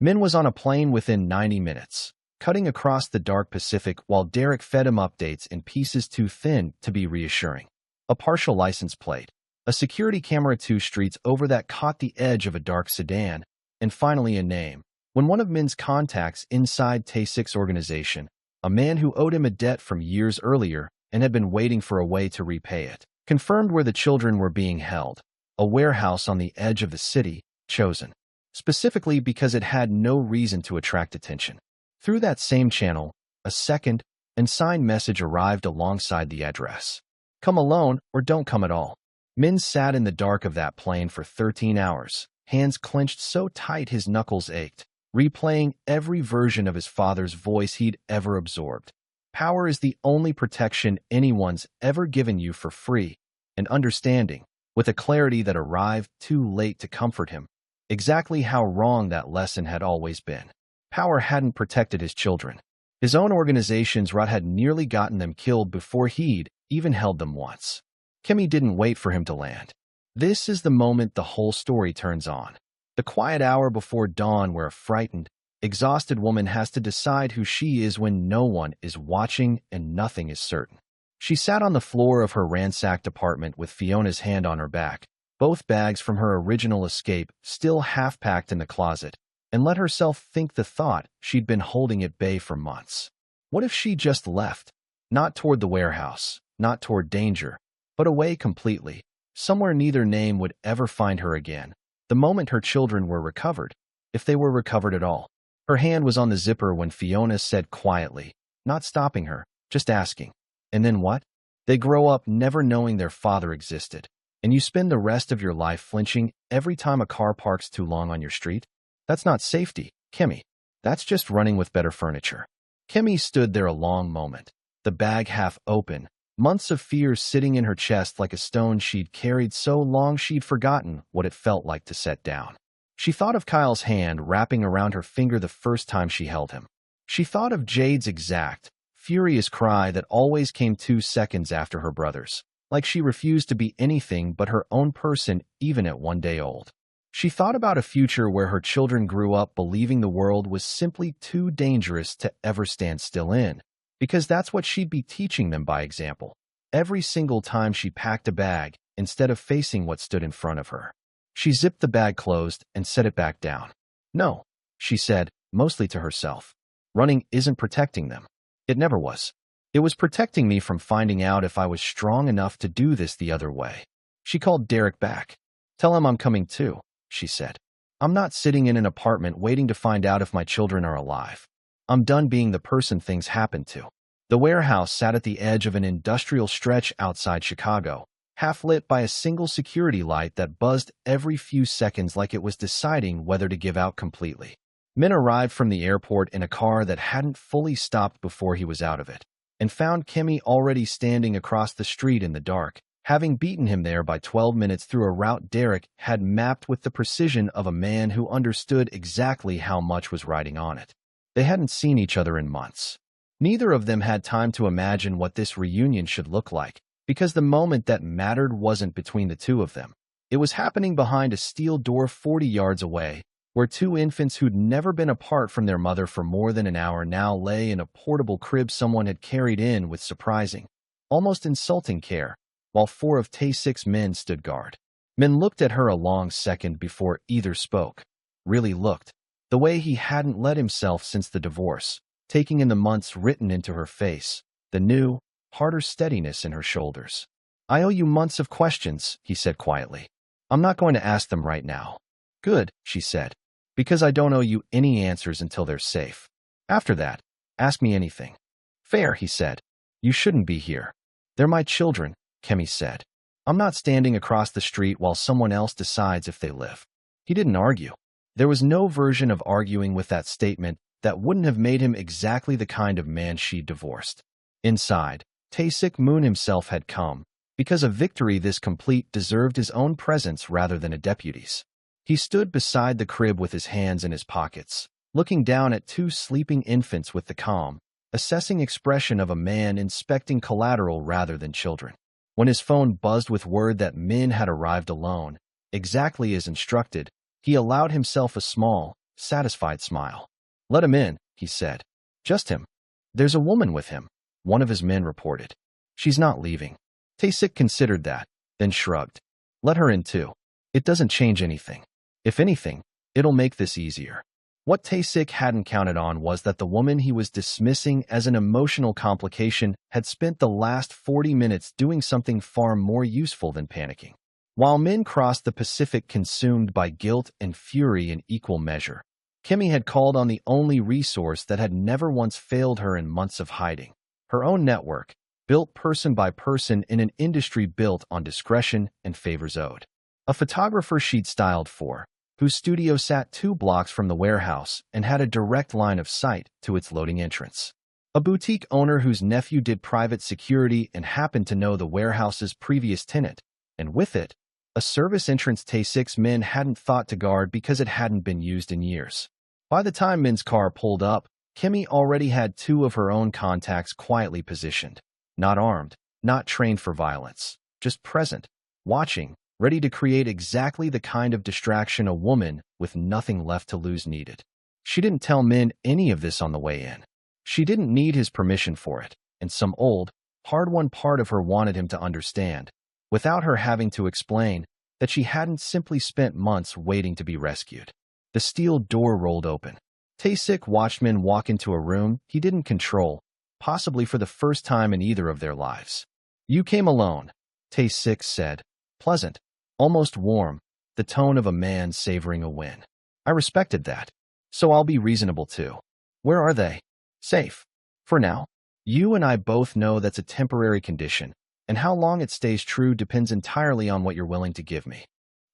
Min was on a plane within 90 minutes, cutting across the dark Pacific while Derek fed him updates in pieces too thin to be reassuring. A partial license plate, A security camera 2 streets over that caught the edge of a dark sedan, and finally a name. When one of Min's contacts inside Tae-sik's organization, a man who owed him a debt from years earlier and had been waiting for a way to repay it, confirmed where the children were being held, a warehouse on the edge of the city, chosen specifically because it had no reason to attract attention. Through that same channel, a second, unsigned message arrived alongside the address. Come alone or don't come at all. Min sat in the dark of that plane for 13 hours, hands clenched so tight his knuckles ached, replaying every version of his father's voice he'd ever absorbed. Power is the only protection anyone's ever given you for free, and understanding, with a clarity that arrived too late to comfort him, exactly how wrong that lesson had always been. Power hadn't protected his children. His own organization's rot had nearly gotten them killed before he'd even held them once. Kimmy didn't wait for him to land. This is the moment the whole story turns on. The quiet hour before dawn where a frightened, exhausted woman has to decide who she is when no one is watching and nothing is certain. She sat on the floor of her ransacked apartment with Fiona's hand on her back, both bags from her original escape still half-packed in the closet, and let herself think the thought she'd been holding at bay for months. What if she just left? Not toward the warehouse, not toward danger, but away completely, somewhere neither name would ever find her again, the moment her children were recovered, if they were recovered at all. Her hand was on the zipper when Fiona said quietly, not stopping her, just asking, "And then what?" They grow up never knowing their father existed, and you spend the rest of your life flinching every time a car parks too long on your street? That's not safety, Kimmy. That's just running with better furniture. Kimmy stood there a long moment, the bag half open, months of fear sitting in her chest like a stone she'd carried so long she'd forgotten what it felt like to set down. She thought of Kyle's hand wrapping around her finger the first time she held him. She thought of Jade's exact, furious cry that always came 2 seconds after her brother's, like she refused to be anything but her own person even at 1 day old. She thought about a future where her children grew up believing the world was simply too dangerous to ever stand still in, because that's what she'd be teaching them by example, every single time she packed a bag instead of facing what stood in front of her. She zipped the bag closed and set it back down. "No," she said, mostly to herself. "Running isn't protecting them. It never was. It was protecting me from finding out if I was strong enough to do this the other way." She called Derek back. "Tell him I'm coming too," she said. "I'm not sitting in an apartment waiting to find out if my children are alive. I'm done being the person things happen to." The warehouse sat at the edge of an industrial stretch outside Chicago, half-lit by a single security light that buzzed every few seconds like it was deciding whether to give out completely. Min arrived from the airport in a car that hadn't fully stopped before he was out of it, and found Kimmy already standing across the street in the dark, having beaten him there by 12 minutes through a route Derek had mapped with the precision of a man who understood exactly how much was riding on it. They hadn't seen each other in months. Neither of them had time to imagine what this reunion should look like, because the moment that mattered wasn't between the two of them. It was happening behind a steel door 40 yards away, where 2 infants who'd never been apart from their mother for more than an hour now lay in a portable crib someone had carried in with surprising, almost insulting care, while 4 of Tae-sik's men stood guard. Min looked at her a long second before either spoke. Really looked. The way he hadn't let himself since the divorce, taking in the months written into her face, the new, harder steadiness in her shoulders. "I owe you months of questions," he said quietly. "I'm not going to ask them right now." "Good," she said, "because I don't owe you any answers until they're safe. After that, ask me anything." "Fair," he said. "You shouldn't be here." "They're my children," Kimmy said. "I'm not standing across the street while someone else decides if they live." He didn't argue. There was no version of arguing with that statement that wouldn't have made him exactly the kind of man she'd divorced. Inside, Tae-sik Moon himself had come, because a victory this complete deserved his own presence rather than a deputy's. He stood beside the crib with his hands in his pockets, looking down at 2 sleeping infants with the calm, assessing expression of a man inspecting collateral rather than children. When his phone buzzed with word that Min had arrived alone, exactly as instructed, he allowed himself a small, satisfied smile. "Let him in," he said. "Just him." "There's a woman with him," one of his men reported. "She's not leaving." Tae-sik considered that, then shrugged. Let her in too. It doesn't change anything. If anything, it'll make this easier. What Tae-sik hadn't counted on was that the woman he was dismissing as an emotional complication had spent the last 40 minutes doing something far more useful than panicking. While Min crossed the Pacific consumed by guilt and fury in equal measure, Kimmy had called on the only resource that had never once failed her in months of hiding: her own network, built person by person in an industry built on discretion and favors owed. A photographer she'd styled for, whose studio sat 2 blocks from the warehouse and had a direct line of sight to its loading entrance. A boutique owner whose nephew did private security and happened to know the warehouse's previous tenant, and with it, a service entrance Tae-sik's men hadn't thought to guard because it hadn't been used in years. By the time Min's car pulled up, Kimmy already had 2 of her own contacts quietly positioned. Not armed, not trained for violence, just present, watching, ready to create exactly the kind of distraction a woman with nothing left to lose needed. She didn't tell Min any of this on the way in. She didn't need his permission for it, and some old, hard-won part of her wanted him to understand, without her having to explain, that she hadn't simply spent months waiting to be rescued. The steel door rolled open. Tae-sik watched Min walk into a room he didn't control, possibly for the first time in either of their lives. "You came alone," Tae-sik said, pleasant, almost warm, the tone of a man savoring a win. "I respected that, so I'll be reasonable too. Where are they?" "Safe. For now. You and I both know that's a temporary condition, and how long it stays true depends entirely on what you're willing to give me."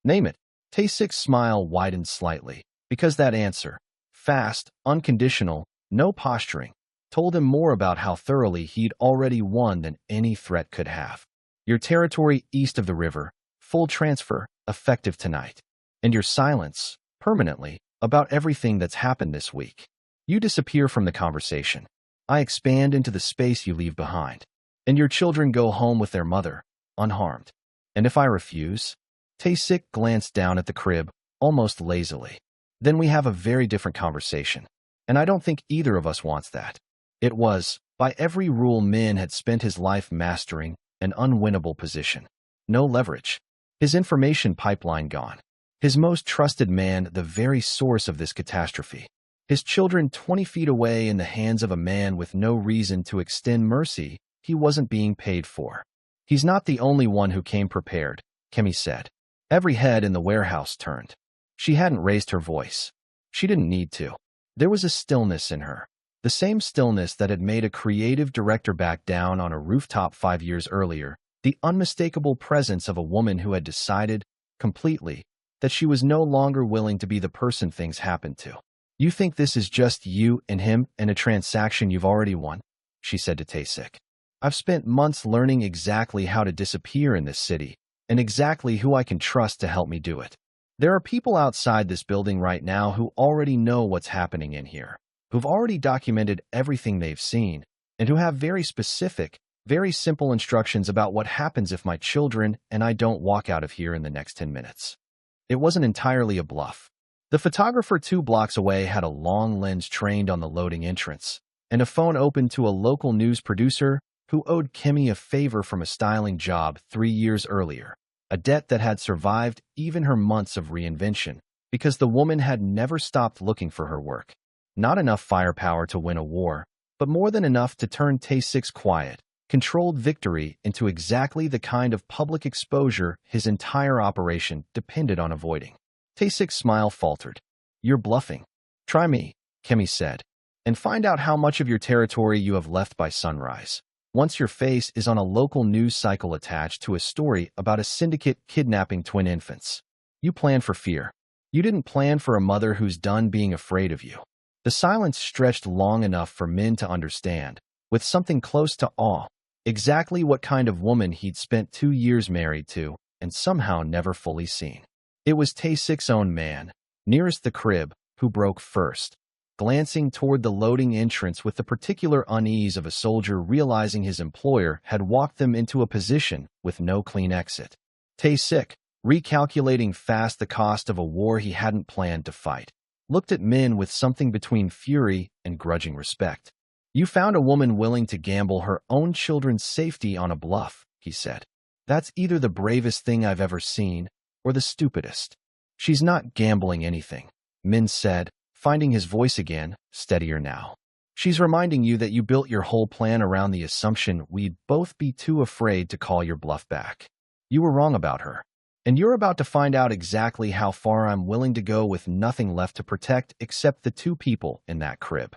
"Name it." Tae-sik's smile widened slightly, because that answer, fast, unconditional, no posturing, told him more about how thoroughly he'd already won than any threat could have. "Your territory east of the river, full transfer, effective tonight. And your silence, permanently, about everything that's happened this week. You disappear from the conversation. I expand into the space you leave behind. And your children go home with their mother, unharmed. And if I refuse?" Tae-sik glanced down at the crib, almost lazily. "Then we have a very different conversation. And I don't think either of us wants that." It was, by every rule Min had spent his life mastering, an unwinnable position. No leverage. His information pipeline gone. His most trusted man the very source of this catastrophe. His children 20 feet away in the hands of a man with no reason to extend mercy he wasn't being paid for. "He's not the only one who came prepared," Kimmy said. Every head in the warehouse turned. She hadn't raised her voice. She didn't need to. There was a stillness in her. The same stillness that had made a creative director back down on a rooftop 5 years earlier, the unmistakable presence of a woman who had decided, completely, that she was no longer willing to be the person things happened to. "You think this is just you and him and a transaction you've already won?" she said to Tae-sik. "I've spent months learning exactly how to disappear in this city, and exactly who I can trust to help me do it. There are people outside this building right now who already know what's happening in here, who've already documented everything they've seen, and who have very specific, very simple instructions about what happens if my children and I don't walk out of here in the next 10 minutes. It wasn't entirely a bluff. The photographer 2 blocks away had a long lens trained on the loading entrance, and a phone open to a local news producer who owed Kimmy a favor from a styling job 3 years earlier, a debt that had survived even her months of reinvention, because the woman had never stopped looking for her work. Not enough firepower to win a war, but more than enough to turn Tae-sik's quiet, controlled victory into exactly the kind of public exposure his entire operation depended on avoiding. Tae-sik's smile faltered. "You're bluffing. Try me," Kimmy said, "and find out how much of your territory you have left by sunrise. Once your face is on a local news cycle attached to a story about a syndicate kidnapping twin infants. You plan for fear. You didn't plan for a mother who's done being afraid of you." The silence stretched long enough for Min to understand, with something close to awe, exactly what kind of woman he'd spent 2 years married to and somehow never fully seen. It was Tae-sik's own man, nearest the crib, who broke first, glancing toward the loading entrance with the particular unease of a soldier realizing his employer had walked them into a position with no clean exit. Tae-sik, recalculating fast the cost of a war he hadn't planned to fight, looked at Min with something between fury and grudging respect. "You found a woman willing to gamble her own children's safety on a bluff," he said. That's either the bravest thing I've ever seen, or the stupidest. She's not gambling anything, Min said, finding his voice again, steadier now. She's reminding you that you built your whole plan around the assumption we'd both be too afraid to call your bluff back. You were wrong about her. And you're about to find out exactly how far I'm willing to go with nothing left to protect except the two people in that crib.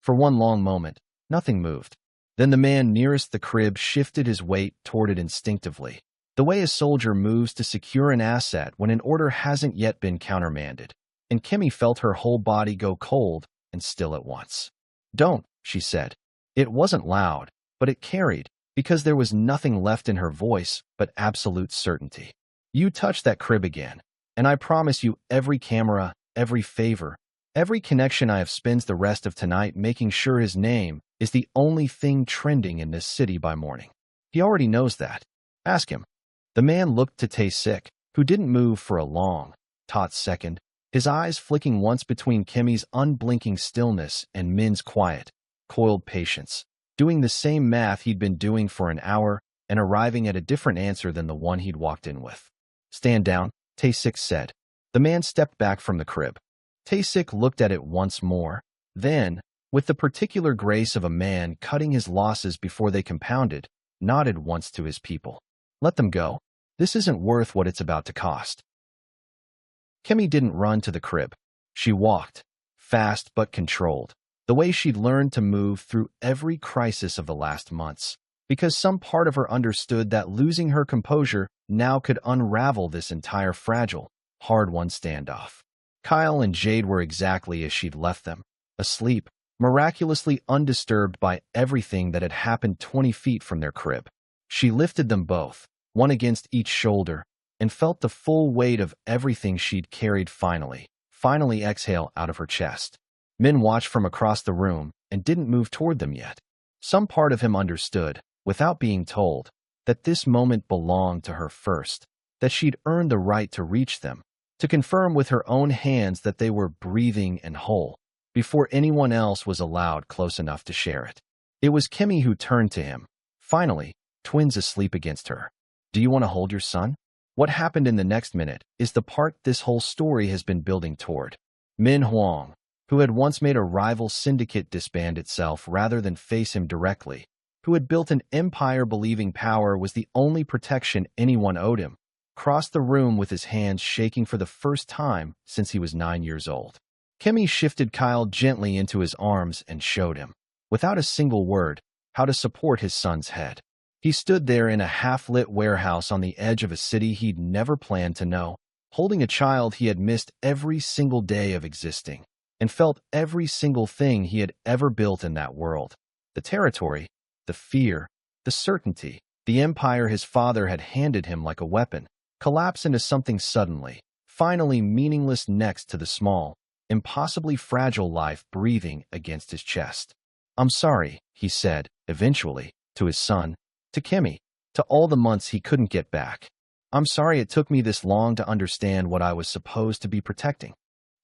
For one long moment, nothing moved. Then the man nearest the crib shifted his weight toward it instinctively, the way a soldier moves to secure an asset when an order hasn't yet been countermanded. And Kimmy felt her whole body go cold and still at once. "Don't," she said. It wasn't loud, but it carried, because there was nothing left in her voice but absolute certainty. "You touch that crib again, and I promise you every camera, every favor, every connection I have spends the rest of tonight making sure his name is the only thing trending in this city by morning. He already knows that. Ask him." The man looked to Tae-sik, who didn't move for a long, taut second, his eyes flicking once between Kimmy's unblinking stillness and Min's quiet, coiled patience, doing the same math he'd been doing for an hour and arriving at a different answer than the one he'd walked in with. "Stand down," Tae-sik said. The man stepped back from the crib. Tae-sik looked at it once more, then, with the particular grace of a man cutting his losses before they compounded, nodded once to his people. "Let them go. This isn't worth what it's about to cost." Kimmy didn't run to the crib. She walked, fast but controlled, the way she'd learned to move through every crisis of the last months, because some part of her understood that losing her composure now could unravel this entire fragile, hard-won standoff. Kyle and Jade were exactly as she'd left them, asleep, miraculously undisturbed by everything that had happened 20 feet from their crib. She lifted them both, one against each shoulder, and felt the full weight of everything she'd carried finally exhale out of her chest. Min watched from across the room and didn't move toward them yet. Some part of him understood, without being told, that this moment belonged to her first, that she'd earned the right to reach them, to confirm with her own hands that they were breathing and whole, before anyone else was allowed close enough to share it. It was Kimmy who turned to him, finally, twins asleep against her. "Do you want to hold your son?" What happened in the next minute is the part this whole story has been building toward. Min Huang, who had once made a rival syndicate disband itself rather than face him directly, who had built an empire believing power was the only protection anyone owed him, crossed the room with his hands shaking for the first time since he was 9 years old. Kimmy shifted Kyle gently into his arms and showed him, without a single word, how to support his son's head. He stood there in a half-lit warehouse on the edge of a city he'd never planned to know, holding a child he had missed every single day of existing, and felt every single thing he had ever built in that world. The territory, the fear, the certainty, the empire his father had handed him like a weapon, collapse into something suddenly, finally meaningless next to the small, impossibly fragile life breathing against his chest. "I'm sorry," he said, eventually, to his son, to Kimmy, to all the months he couldn't get back. "I'm sorry it took me this long to understand what I was supposed to be protecting."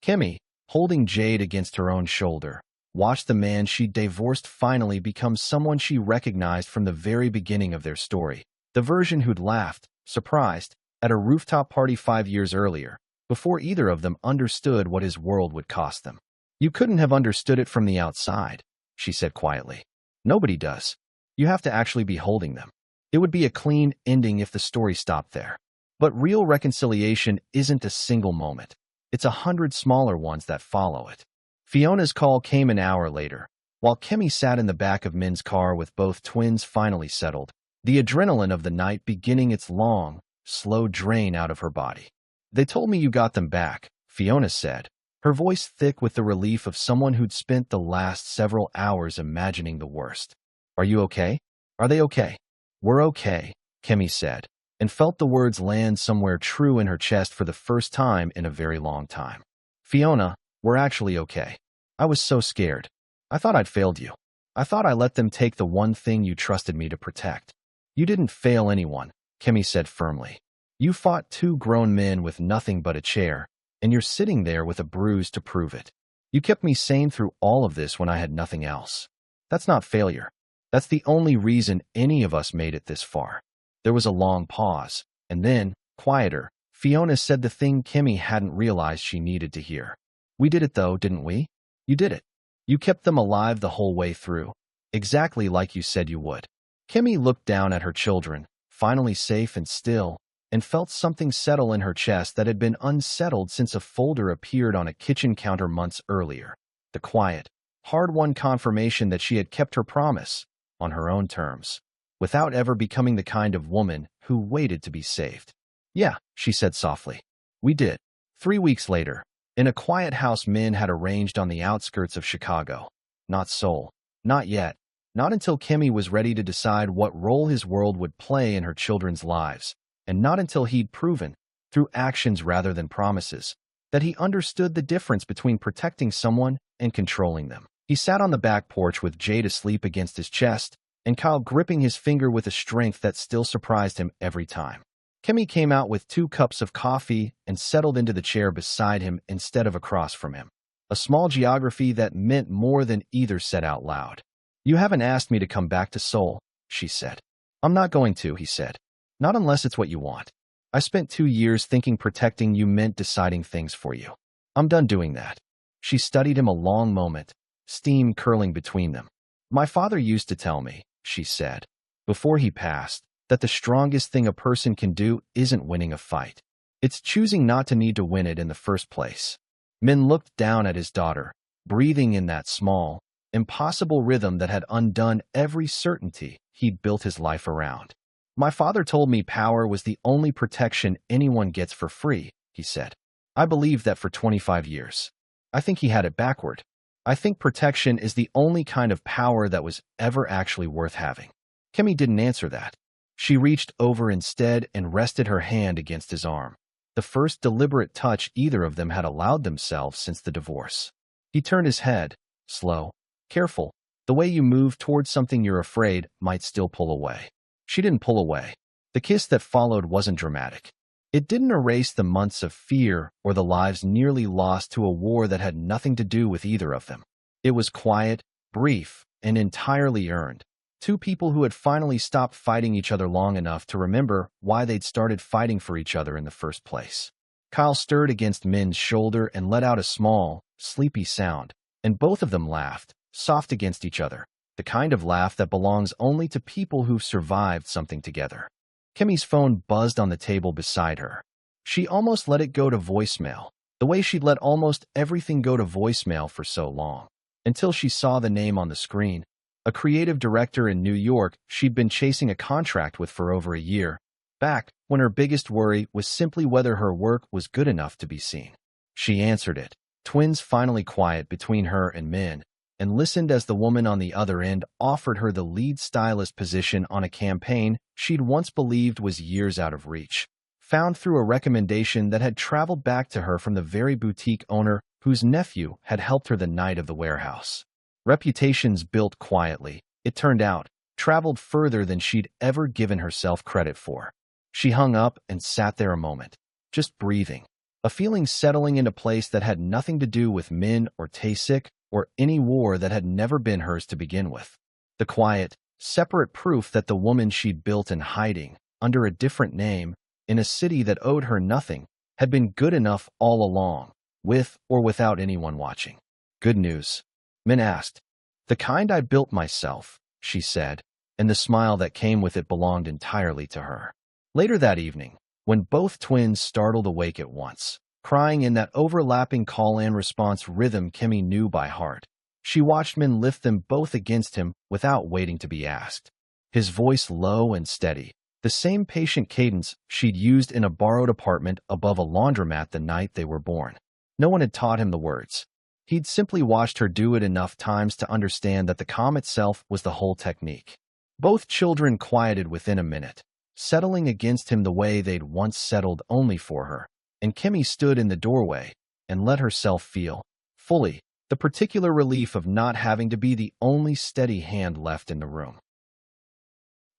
Kimmy, holding Jade against her own shoulder, watched the man she'd divorced finally become someone she recognized from the very beginning of their story, the version who'd laughed, surprised, at a rooftop party 5 years earlier, before either of them understood what his world would cost them. "You couldn't have understood it from the outside," she said quietly. "Nobody does. You have to actually be holding them. It would be a clean ending if the story stopped there. But real reconciliation isn't a single moment. It's 100 smaller ones that follow it." Fiona's call came an hour later, while Kimmy sat in the back of Min's car with both twins finally settled, the adrenaline of the night beginning its long, slow drain out of her body. "They told me you got them back," Fiona said, her voice thick with the relief of someone who'd spent the last several hours imagining the worst. "Are you okay? Are they okay?" "We're okay," Kimmy said, and felt the words land somewhere true in her chest for the first time in a very long time. "Fiona, we're actually okay. I was so scared. I thought I'd failed you. I thought I let them take the one thing you trusted me to protect." "You didn't fail anyone," Kimmy said firmly. "You fought 2 grown men with nothing but a chair, and you're sitting there with a bruise to prove it. You kept me sane through all of this when I had nothing else. That's not failure. That's the only reason any of us made it this far." There was a long pause, and then, quieter, Fiona said the thing Kimmy hadn't realized she needed to hear. "We did it though, didn't we? You did it. You kept them alive the whole way through. Exactly like you said you would." Kimmy looked down at her children, finally safe and still, and felt something settle in her chest that had been unsettled since a folder appeared on a kitchen counter months earlier. The quiet, hard-won confirmation that she had kept her promise, on her own terms, without ever becoming the kind of woman who waited to be saved. "Yeah," she said softly. "We did." 3 weeks later, in a quiet house Min had arranged on the outskirts of Chicago. Not Seoul. Not yet. Not until Kimmy was ready to decide what role his world would play in her children's lives, and not until he'd proven, through actions rather than promises, that he understood the difference between protecting someone and controlling them. He sat on the back porch with Jade asleep against his chest, and Kyle gripping his finger with a strength that still surprised him every time. Kimmy came out with 2 cups of coffee and settled into the chair beside him instead of across from him. A small geography that meant more than either said out loud. "You haven't asked me to come back to Seoul," she said. "I'm not going to," he said. "Not unless it's what you want. I spent 2 years thinking protecting you meant deciding things for you. I'm done doing that." She studied him a long moment, steam curling between them. "My father used to tell me," she said, "before he passed, that the strongest thing a person can do isn't winning a fight. It's choosing not to need to win it in the first place." Min looked down at his daughter, breathing in that small, impossible rhythm that had undone every certainty he'd built his life around. "My father told me power was the only protection anyone gets for free," he said. "I believed that for 25 years. I think he had it backward. I think protection is the only kind of power that was ever actually worth having." Kimmy didn't answer that. She reached over instead and rested her hand against his arm. The first deliberate touch either of them had allowed themselves since the divorce. He turned his head, slow, careful. "The way you move towards something you're afraid might still pull away." She didn't pull away. The kiss that followed wasn't dramatic. It didn't erase the months of fear or the lives nearly lost to a war that had nothing to do with either of them. It was quiet, brief, and entirely earned. 2 people who had finally stopped fighting each other long enough to remember why they'd started fighting for each other in the first place. Kyle stirred against Min's shoulder and let out a small, sleepy sound, and both of them laughed, soft against each other, the kind of laugh that belongs only to people who've survived something together. Kimmy's phone buzzed on the table beside her. She almost let it go to voicemail, the way she'd let almost everything go to voicemail for so long, until she saw the name on the screen. A creative director in New York she'd been chasing a contract with for over a year, back when her biggest worry was simply whether her work was good enough to be seen. She answered it, twins finally quiet between her and Min, and listened as the woman on the other end offered her the lead stylist position on a campaign she'd once believed was years out of reach, found through a recommendation that had traveled back to her from the very boutique owner whose nephew had helped her the night of the warehouse. Reputations built quietly, it turned out, traveled further than she'd ever given herself credit for. She hung up and sat there a moment, just breathing, a feeling settling into place that had nothing to do with Min or Tae-sik or any war that had never been hers to begin with. The quiet, separate proof that the woman she'd built in hiding, under a different name, in a city that owed her nothing, had been good enough all along, with or without anyone watching. "Good news?" Min asked. "The kind I built myself," she said, and the smile that came with it belonged entirely to her. Later that evening, when both twins startled awake at once, crying in that overlapping call-and-response rhythm Kimmy knew by heart, she watched Min lift them both against him without waiting to be asked. His voice low and steady, the same patient cadence she'd used in a borrowed apartment above a laundromat the night they were born. No one had taught him the words. He'd simply watched her do it enough times to understand that the calm itself was the whole technique. Both children quieted within a minute, settling against him the way they'd once settled only for her, and Kimmy stood in the doorway and let herself feel, fully, the particular relief of not having to be the only steady hand left in the room.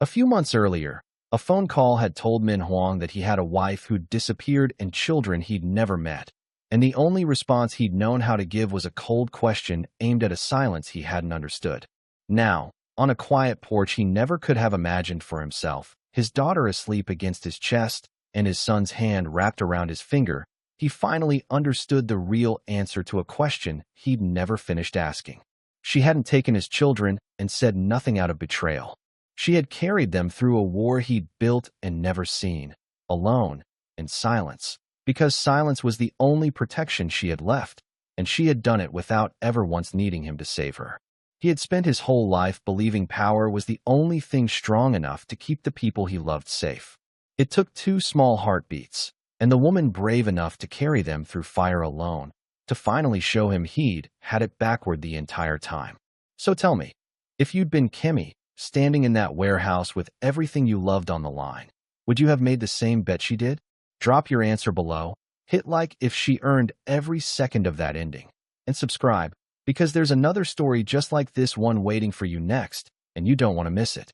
A few months earlier, a phone call had told Min Huang that he had a wife who'd disappeared and children he'd never met, and the only response he'd known how to give was a cold question aimed at a silence he hadn't understood. Now, on a quiet porch he never could have imagined for himself, his daughter asleep against his chest, and his son's hand wrapped around his finger, he finally understood the real answer to a question he'd never finished asking. She hadn't taken his children and said nothing out of betrayal. She had carried them through a war he'd built and never seen, alone, in silence, because silence was the only protection she had left, and she had done it without ever once needing him to save her. He had spent his whole life believing power was the only thing strong enough to keep the people he loved safe. It took 2 small heartbeats, and the woman brave enough to carry them through fire alone, to finally show him he'd had it backward the entire time. So tell me, if you'd been Kimmy, standing in that warehouse with everything you loved on the line, would you have made the same bet she did? Drop your answer below, hit like if she earned every second of that ending, and subscribe, because there's another story just like this one waiting for you next, and you don't want to miss it.